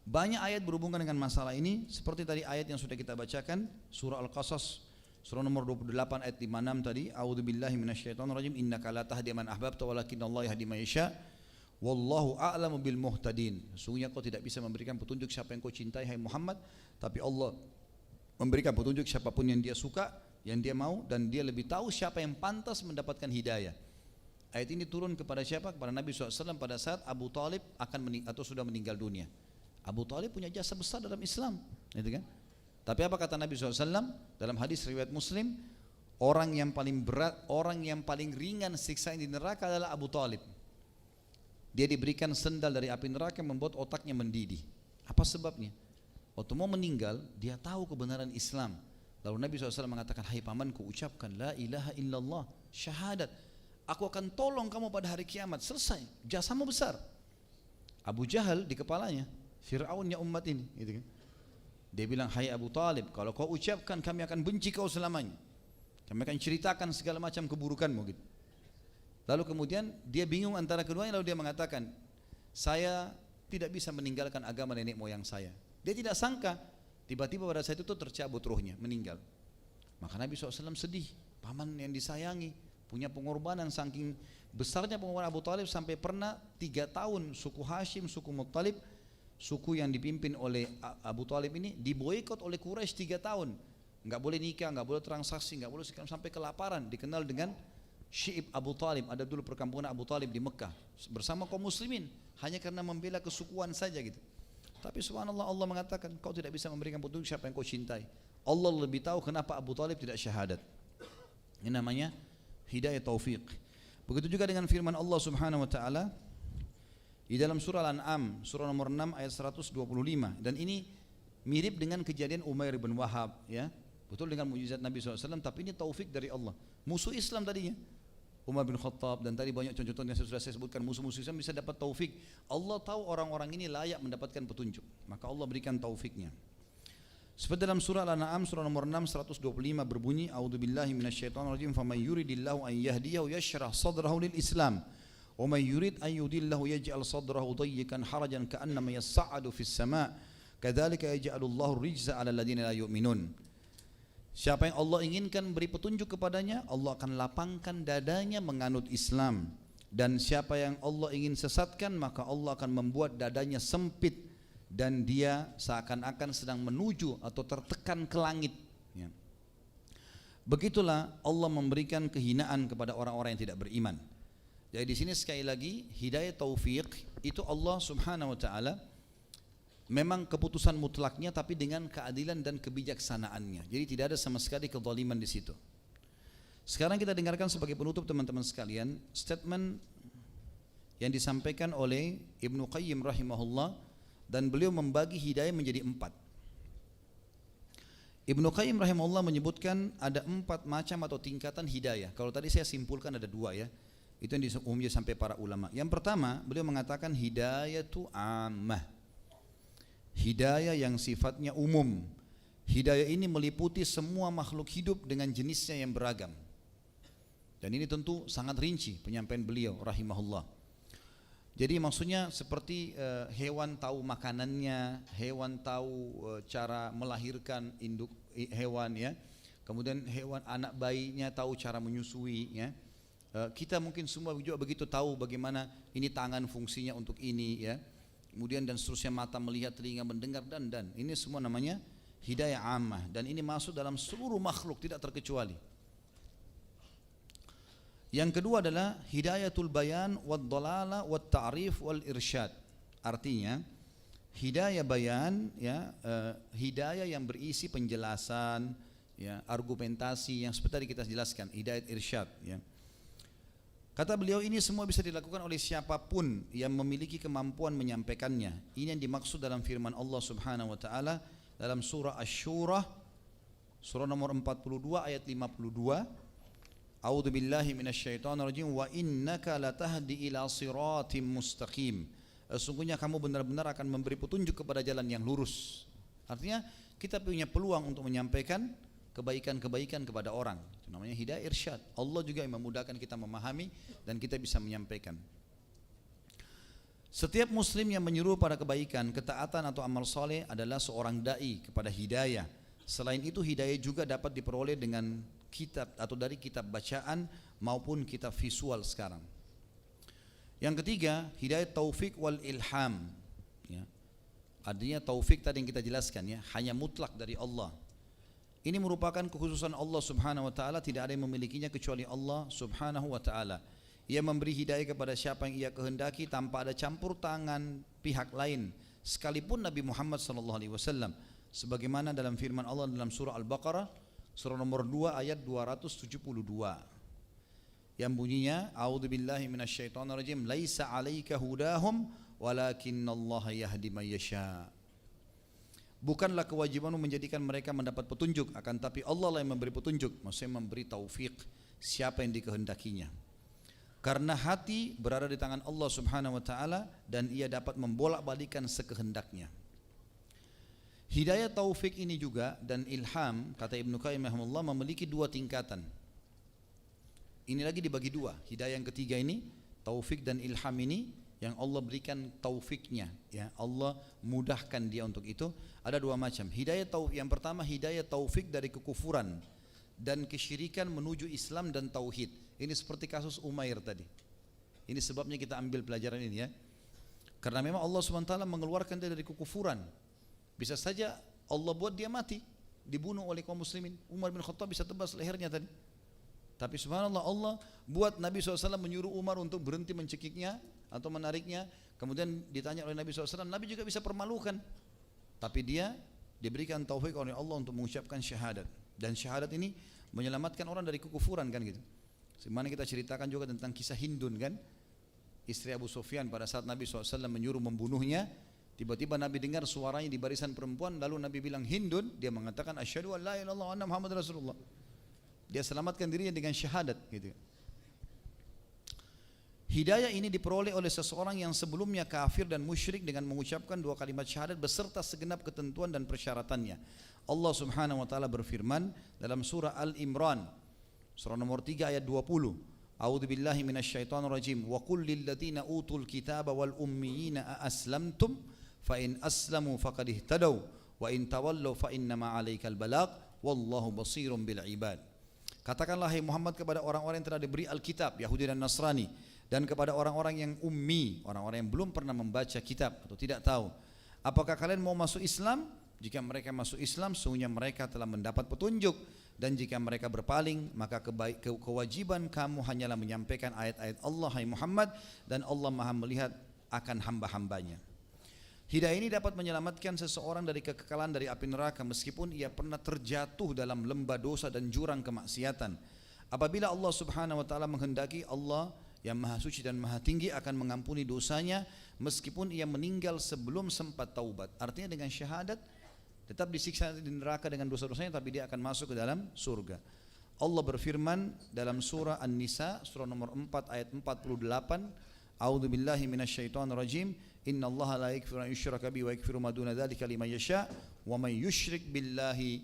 Banyak ayat berhubungan dengan masalah ini, seperti tadi ayat yang sudah kita bacakan, surah Al-Qasas, surah nomor 28 ayat 56 tadi, a'udzubillahi minasyaitonirrajim, innaka la tahdi man ahbabta walakinnallaha yahdi man yasha, wallahu a'lamu bil muhtadin. Sesungguhnya kau tidak bisa memberikan petunjuk siapa yang kau cintai hai Muhammad, tapi Allah memberikan petunjuk siapapun yang dia suka, yang dia mau, dan dia lebih tahu siapa yang pantas mendapatkan hidayah. Ayat ini turun kepada siapa? Kepada Nabi SAW pada saat Abu Talib atau sudah meninggal dunia. Abu Talib punya jasa besar dalam Islam, gitu kan? Tapi apa kata Nabi SAW dalam hadis riwayat Muslim? Orang yang paling berat, orang yang paling ringan siksaan di neraka adalah Abu Talib. Dia diberikan sendal dari api neraka yang membuat otaknya mendidih. Apa sebabnya? Waktu mau meninggal, dia tahu kebenaran Islam. Lalu Nabi SAW mengatakan, hai pamanku, ucapkan la ilaha illallah, syahadat. Aku akan tolong kamu pada hari kiamat. Selesai, jasamu besar. Abu Jahal di kepalanya, Fir'aunnya umat ini, gitu kan? Dia bilang, hai Abu Talib, kalau kau ucapkan kami akan benci kau selamanya. Kami akan ceritakan segala macam keburukanmu, gitu. Lalu kemudian dia bingung antara keduanya, lalu dia mengatakan, saya tidak bisa meninggalkan agama nenek moyang saya. Dia tidak sangka, tiba-tiba pada saat itu tercabut ruhnya, meninggal. Maka Nabi SAW sedih, paman yang disayangi, punya pengorbanan, saking besarnya pengorbanan Abu Talib sampai pernah 3 tahun suku Hashim, suku Muttalib, suku yang dipimpin oleh Abu Talib ini diboikot oleh Quraisy 3 tahun. Enggak boleh nikah, enggak boleh transaksi, enggak boleh sampai kelaparan, dikenal dengan Syi'ib Abu Talib. Ada dulu perkampungan Abu Talib di Mekah bersama kaum muslimin, hanya karena membela kesukuan saja gitu. Tapi subhanallah, Allah mengatakan kau tidak bisa memberikan petunjuk siapa yang kau cintai. Allah lebih tahu kenapa Abu Talib tidak syahadat. Ini namanya hidayah taufik. Begitu juga dengan firman Allah Subhanahu wa taala di dalam surah Al-An'am, surah nomor 6 ayat 125, dan ini mirip dengan kejadian Umair bin Wahab, ya. Betul dengan mukjizat Nabi SAW, tapi ini taufik dari Allah. Musuh Islam tadinya, Umar bin Khattab, dan tadi banyak contoh yang sudah saya sebutkan, musuh-musuh Islam bisa dapat taufik. Allah tahu orang-orang ini layak mendapatkan petunjuk, maka Allah berikan taufiknya. Seperti dalam surah Al-An'am surah nomor 6 125 berbunyi, a'udzubillahi minasyaitonirrajim, faman yuridillahu an yahdiyahu yashrah sadrahu lil Islam wa man yurid an yudillahu yaj'al sadrahu dayyikan harajan ka'annama yas'adu fis sama' kadzalika yaj'alullahu rijza 'alal ladzina la yu'minun. Siapa yang Allah inginkan beri petunjuk kepadanya, Allah akan lapangkan dadanya menganut Islam, dan siapa yang Allah ingin sesatkan, maka Allah akan membuat dadanya sempit dan dia seakan-akan sedang menuju atau tertekan ke langit, ya. Begitulah Allah memberikan kehinaan kepada orang-orang yang tidak beriman. Jadi di sini sekali lagi hidayah taufik itu Allah Subhanahu wa taala memang keputusan mutlaknya, tapi dengan keadilan dan kebijaksanaannya. Jadi tidak ada sama sekali kezaliman di situ. Sekarang kita dengarkan sebagai penutup teman-teman sekalian statement yang disampaikan oleh Ibnu Qayyim rahimahullah, dan beliau membagi hidayah menjadi 4. Ibnu Qayyim rahimahullah menyebutkan ada 4 macam atau tingkatan hidayah. Kalau tadi saya simpulkan ada 2, ya. Itu yang umumnya sampai para ulama. Yang pertama, beliau mengatakan hidayah itu ammah. Hidayah yang sifatnya umum. Hidayah ini meliputi semua makhluk hidup dengan jenisnya yang beragam. Dan ini tentu sangat rinci penyampaian beliau rahimahullah. Jadi maksudnya seperti hewan tahu makanannya, hewan tahu cara melahirkan induk hewan, ya. Kemudian hewan anak bayinya tahu cara menyusui, ya. Kita mungkin semua juga begitu, tahu bagaimana ini tangan fungsinya untuk ini, ya. Kemudian dan seterusnya, mata melihat, telinga mendengar, dan ini semua namanya hidayah ammah, dan ini masuk dalam seluruh makhluk tidak terkecuali. Yang kedua adalah hidayatul bayan wad dalala wat ta'rif wal irsyad. Artinya hidayah bayan, ya, hidayah yang berisi penjelasan, ya, argumentasi yang seperti tadi kita jelaskan, hidayat irsyad, ya. Kata beliau, ini semua bisa dilakukan oleh siapapun yang memiliki kemampuan menyampaikannya. Ini yang dimaksud dalam firman Allah Subhanahu wa taala dalam surah Asy-Syura surah nomor 42 ayat 52. A'udzu billahi minasyaitonir rajim, wa innaka latahdi ila siratim mustaqim. Sesungguhnya kamu benar-benar akan memberi petunjuk kepada jalan yang lurus. Artinya kita punya peluang untuk menyampaikan kebaikan-kebaikan kepada orang. Itu namanya hidayah irsyad. Allah juga yang memudahkan kita memahami dan kita bisa menyampaikan. Setiap muslim yang menyuruh pada kebaikan, ketaatan atau amal soleh adalah seorang da'i kepada hidayah. Selain itu hidayah juga dapat diperoleh dengan kitab atau dari kitab bacaan maupun kitab visual sekarang. Yang ketiga, hidayah taufik wal ilham. Ya. Artinya taufik tadi yang kita jelaskan ya, hanya mutlak dari Allah. Ini merupakan kekhususan Allah Subhanahu wa taala, tidak ada yang memilikinya kecuali Allah Subhanahu wa taala. Ia memberi hidayah kepada siapa yang ia kehendaki tanpa ada campur tangan pihak lain, sekalipun Nabi Muhammad SAW. Sebagaimana dalam firman Allah dalam surah Al-Baqarah, surah nomor 2 ayat 272. Yang bunyinya, A'udzubillahi minasyaitonirrajim, laisa 'alaika hudahum walakinnallaha yahdi may yasha. Bukanlah kewajibanmu menjadikan mereka mendapat petunjuk, akan tapi Allah lah yang memberi petunjuk, maksudnya memberi taufik siapa yang dikehendakinya. Karena hati berada di tangan Allah Subhanahu wa taala dan ia dapat membolak-balikan sekehendaknya. Hidayah taufik ini juga dan ilham, kata Ibnu Qayyim rahimahullah, memiliki dua tingkatan. Ini lagi dibagi dua. Hidayah yang ketiga ini, taufik dan ilham ini, yang Allah berikan taufiknya, ya Allah mudahkan dia untuk itu. Ada dua macam. Hidayah taufik, yang pertama hidayah taufik dari kekufuran dan kesyirikan menuju Islam dan tauhid. Ini seperti kasus Umair tadi. Ini sebabnya kita ambil pelajaran ini ya. Karena memang Allah SWT mengeluarkan dia dari kekufuran. Bisa saja Allah buat dia mati, dibunuh oleh kaum muslimin. Umar bin Khattab bisa tebas lehernya tadi. Tapi subhanallah, Allah buat Nabi SAW menyuruh Umar untuk berhenti mencekiknya atau menariknya. Kemudian ditanya oleh Nabi SAW, Nabi juga bisa permalukan. Tapi dia diberikan taufik oleh Allah untuk mengucapkan syahadat. Dan syahadat ini menyelamatkan orang dari kekufuran kan gitu. Sebagaimana kita ceritakan juga tentang kisah Hindun kan, istri Abu Sufyan pada saat Nabi SAW menyuruh membunuhnya, tiba-tiba Nabi dengar suaranya di barisan perempuan, lalu Nabi bilang Hindun, dia mengatakan asyhadu an la ilaha illallah wa anna Muhammad Rasulullah. Dia selamatkan dirinya dengan syahadat gitu. Hidayah ini diperoleh oleh seseorang yang sebelumnya kafir dan musyrik dengan mengucapkan dua kalimat syahadat beserta segenap ketentuan dan persyaratannya. Allah Subhanahu wa taala berfirman dalam surah Al-Imran surah nomor 3 ayat 20. A'udzubillahi minasyaitonirrajim. Wa qul lil ladzina utul kitaba wal ummiyina aslamtum fa in aslamu faqad ihtadaw wa in tawallaw fa innama 'alaikal balagh wallahu basirun bil ibad. Katakanlah hai Muhammad kepada orang-orang yang telah diberi Alkitab, Yahudi dan Nasrani, dan kepada orang-orang yang ummi, orang-orang yang belum pernah membaca kitab atau tidak tahu, apakah kalian mau masuk Islam? Jika mereka masuk Islam, sesungguhnya mereka telah mendapat petunjuk. Dan jika mereka berpaling, maka kewajiban kamu hanyalah menyampaikan ayat-ayat Allah, hai Muhammad, dan Allah maha melihat akan hamba-hambanya. Hidayah ini dapat menyelamatkan seseorang dari kekekalan dari api neraka meskipun ia pernah terjatuh dalam lembah dosa dan jurang kemaksiatan. Apabila Allah Subhanahu wa taala menghendaki, Allah yang maha suci dan maha tinggi akan mengampuni dosanya meskipun ia meninggal sebelum sempat taubat. Artinya dengan syahadat tetap disiksa di neraka dengan dosa-dosanya, tapi dia akan masuk ke dalam surga. Allah berfirman dalam surah An-Nisa surah nomor 4 ayat 48, A'udzubillahi minasyaitonirrajim, innallaha la yaghfiru an yushraka bihi wa yaghfiru ma duna dzalika liman yasha wa man yusyrik billahi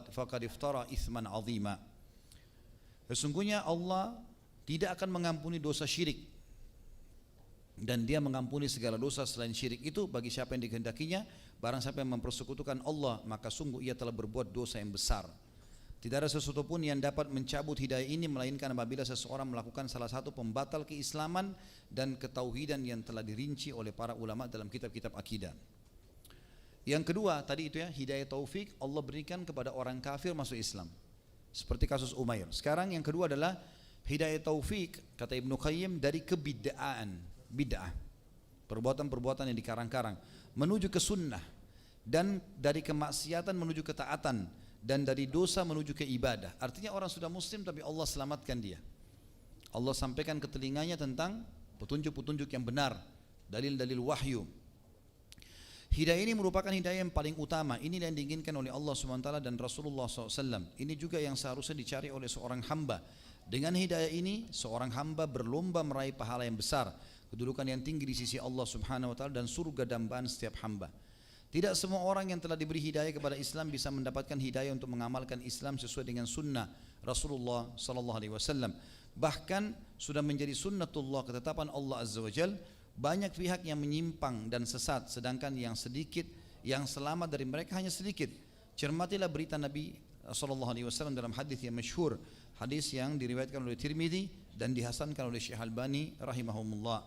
faqad iftara itsman 'azima. Sesungguhnya Allah tidak akan mengampuni dosa syirik, dan dia mengampuni segala dosa selain syirik itu bagi siapa yang dikehendakinya. Barang siapa yang mempersekutukan Allah, maka sungguh ia telah berbuat dosa yang besar. Tidak ada sesuatu pun yang dapat mencabut hidayah ini melainkan apabila seseorang melakukan salah satu pembatal keislaman dan ketauhidan yang telah dirinci oleh para ulama dalam kitab-kitab akidah. Yang kedua tadi itu ya, hidayah taufik Allah berikan kepada orang kafir masuk Islam, seperti kasus Umair. Sekarang yang kedua adalah hidayah taufik, kata Ibnu Qayyim, dari kebid'aan, bid'ah, perbuatan-perbuatan yang dikarang-karang menuju ke sunnah, dan dari kemaksiatan menuju ketaatan, dan dari dosa menuju ke ibadah. Artinya orang sudah muslim tapi Allah selamatkan dia. Allah sampaikan ke telinganya tentang petunjuk-petunjuk yang benar, dalil-dalil wahyu. Hidayah ini merupakan hidayah yang paling utama. Ini yang diinginkan oleh Allah SWT dan Rasulullah SAW. Ini juga yang seharusnya dicari oleh seorang hamba. Dengan hidayah ini seorang hamba berlomba meraih pahala yang besar, kedudukan yang tinggi di sisi Allah Subhanahu wa taala, dan surga dambaan setiap hamba. Tidak semua orang yang telah diberi hidayah kepada Islam bisa mendapatkan hidayah untuk mengamalkan Islam sesuai dengan sunnah Rasulullah sallallahu alaihi wasallam. Bahkan sudah menjadi sunnatullah, ketetapan Allah Azza wa Jalla, Banyak pihak yang menyimpang dan sesat, sedangkan yang sedikit, yang selamat dari mereka hanya sedikit. Cermatilah berita Nabi SAW dalam hadis yang masyhur, hadis yang diriwayatkan oleh Tirmidzi dan dihasankan oleh Syekh Albani rahimahumullah.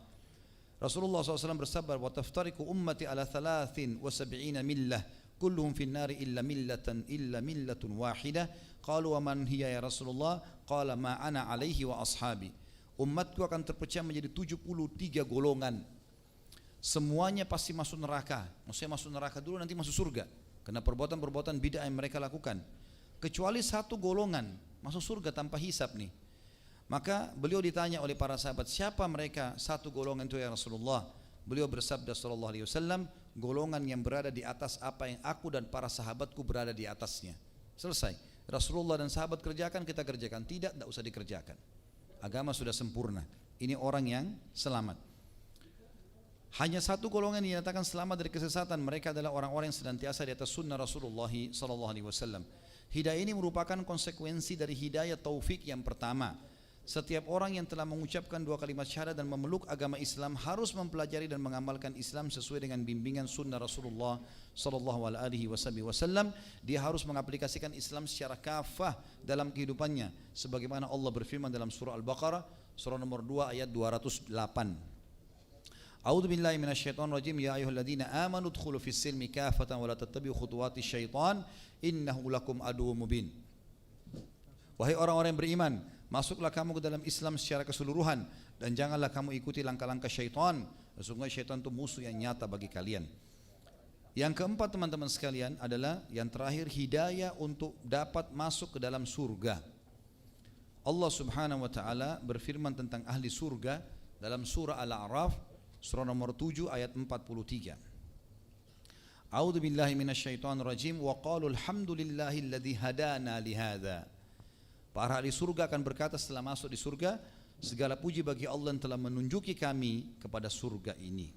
Rasulullah SAW bersabda, wa taftariqu ummati ala 73 millah kulluhum fin nari illa millatun wahidah. Qalu wa man hiya ya Rasulullah? Qala ma ana alaihi wa ashabi. Umatku akan terpecah menjadi 73 golongan. Semuanya pasti masuk neraka. Maksudnya masuk neraka dulu, nanti masuk surga, karena perbuatan-perbuatan bid'ah yang mereka lakukan. Kecuali satu golongan masuk surga tanpa hisab nih. Maka beliau ditanya oleh para sahabat, siapa mereka satu golongan itu ya Rasulullah? Beliau bersabda sallallahu alaihi wasallam, golongan yang berada di atas apa yang aku dan para sahabatku berada di atasnya. Selesai. Rasulullah dan sahabat kerjakan, kita kerjakan. Tidak usah dikerjakan. Agama sudah sempurna. Ini orang yang selamat. Hanya satu golongan yang dinyatakan selamat dari kesesatan. Mereka adalah orang-orang yang senantiasa di atas sunnah Rasulullah sallallahu alaihi wasallam. Hidayah ini merupakan konsekuensi dari hidayah taufik yang pertama. Setiap orang yang telah mengucapkan 2 kalimat syahadat dan memeluk agama Islam harus mempelajari dan mengamalkan Islam sesuai dengan bimbingan sunnah Rasulullah sallallahu alaihi wasallam. Dia harus mengaplikasikan Islam secara kafah dalam kehidupannya, sebagaimana Allah berfirman dalam surah Al-Baqarah surah nomor 2 ayat 208. A'udzu billahi minasyaitonir rajim. Ya ayyuhalladzina amanu udkhulu fis silmi kafatan wa la tattabi'u khutuwatis syaitan innahu lakum aduwwum mubin. Wahai orang-orang yang beriman, masuklah kamu ke dalam Islam secara keseluruhan dan janganlah kamu ikuti langkah-langkah syaitan. Sesungguhnya syaitan itu musuh yang nyata bagi kalian. Yang keempat teman-teman sekalian adalah yang terakhir, hidayah untuk dapat masuk ke dalam surga. Allah Subhanahu wa taala berfirman tentang ahli surga dalam surah Al-A'raf surah nomor 7 ayat 43. A'udzu billahi minasyaitonir rajim wa qalu alhamdulillahilladzi hadana lihadza. Para ahli surga akan berkata setelah masuk di surga, segala puji bagi Allah yang telah menunjuki kami kepada surga ini.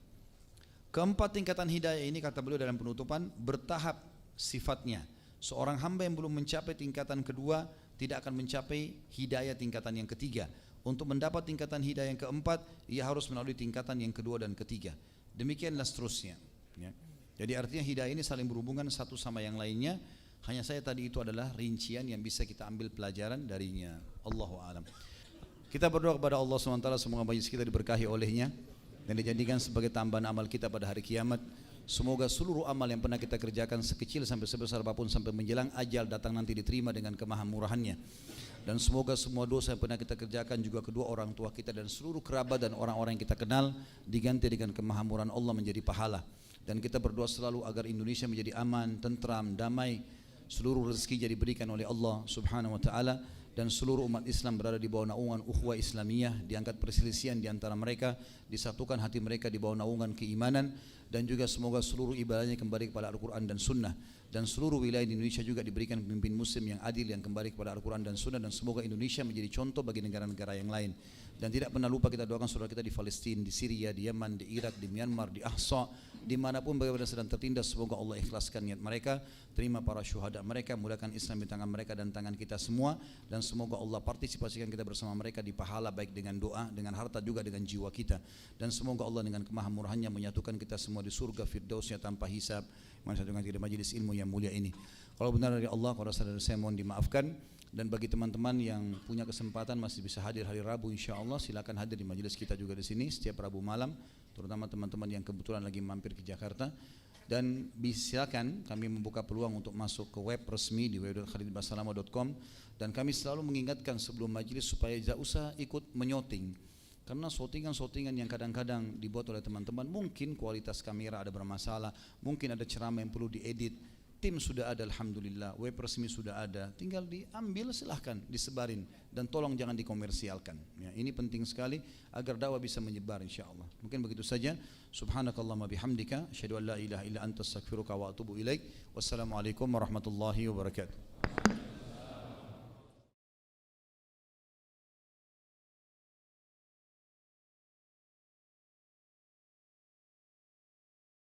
Keempat tingkatan hidayah ini, kata beliau dalam penutupan, bertahap sifatnya. Seorang hamba yang belum mencapai tingkatan kedua tidak akan mencapai hidayah tingkatan yang ketiga. Untuk mendapat tingkatan hidayah yang keempat, ia harus melalui tingkatan yang kedua dan ketiga. Demikianlah seterusnya. Ya. Jadi artinya hidayah ini saling berhubungan satu sama yang lainnya. Hanya saya tadi itu adalah rincian yang bisa kita ambil pelajaran darinya. Allahu a'lam. Kita berdoa kepada Allah SWT semoga majlis kita diberkahi olehnya dan dijadikan sebagai tambahan amal kita pada hari kiamat. Semoga seluruh amal yang pernah kita kerjakan sekecil sampai sebesar apapun sampai menjelang ajal datang nanti diterima dengan kemahamurahannya. Dan semoga semua dosa yang pernah kita kerjakan juga kedua orang tua kita dan seluruh kerabat dan orang-orang yang kita kenal diganti dengan kemahamuran Allah menjadi pahala. Dan kita berdoa selalu agar Indonesia menjadi aman, tentram, damai, seluruh rezeki jadi berikan oleh Allah Subhanahu wa taala dan seluruh umat Islam berada di bawah naungan ukhuwah Islamiyah, diangkat perselisihan di antara mereka, disatukan hati mereka di bawah naungan keimanan, dan juga semoga seluruh ibadahnya kembali kepada Al-Quran dan Sunnah, dan seluruh wilayah di Indonesia juga diberikan pemimpin muslim yang adil yang kembali kepada Al-Quran dan Sunnah, dan semoga Indonesia menjadi contoh bagi negara-negara yang lain. Dan tidak pernah lupa kita doakan saudara kita di Palestina, di Syria, di Yaman, di Irak, di Myanmar, di Ahsa, dimanapun bagaimana sedang tertindas, semoga Allah ikhlaskan niat mereka, terima para syuhada mereka, mudahkan Islam di tangan mereka dan tangan kita semua, dan semoga Allah partisipasikan kita bersama mereka di pahala baik dengan doa, dengan harta juga dengan jiwa kita, dan semoga Allah dengan kemahamurahannya menyatukan kita semua di surga firdausnya tanpa hisab, menyatukan kita di majelis ilmu yang mulia ini. Kalau benar dari Allah, kalau salah dari saya mohon dimaafkan. Dan bagi teman-teman yang punya kesempatan masih bisa hadir hari Rabu insyaAllah, silakan hadir di majelis kita juga di sini setiap Rabu malam, terutama teman-teman yang kebetulan lagi mampir ke Jakarta. Dan silakan kami membuka peluang untuk masuk ke web resmi di www.khalidbasalama.com, dan kami selalu mengingatkan sebelum majelis supaya tidak usah ikut menyoting, karena shootingan-shootingan yang kadang-kadang dibuat oleh teman-teman mungkin kualitas kamera ada bermasalah, mungkin ada ceramah yang perlu diedit. Tim sudah ada alhamdulillah, web resmi sudah ada, tinggal diambil silahkan disebarin, dan tolong jangan dikomersialkan ya, ini penting sekali agar dakwah bisa menyebar insyaAllah. Mungkin begitu saja. Subhanakallahumma bihamdika asyhadu an la ilaha illa anta astaghfiruka wa atubu ilaik. Wassalamualaikum warahmatullahi wabarakatuh.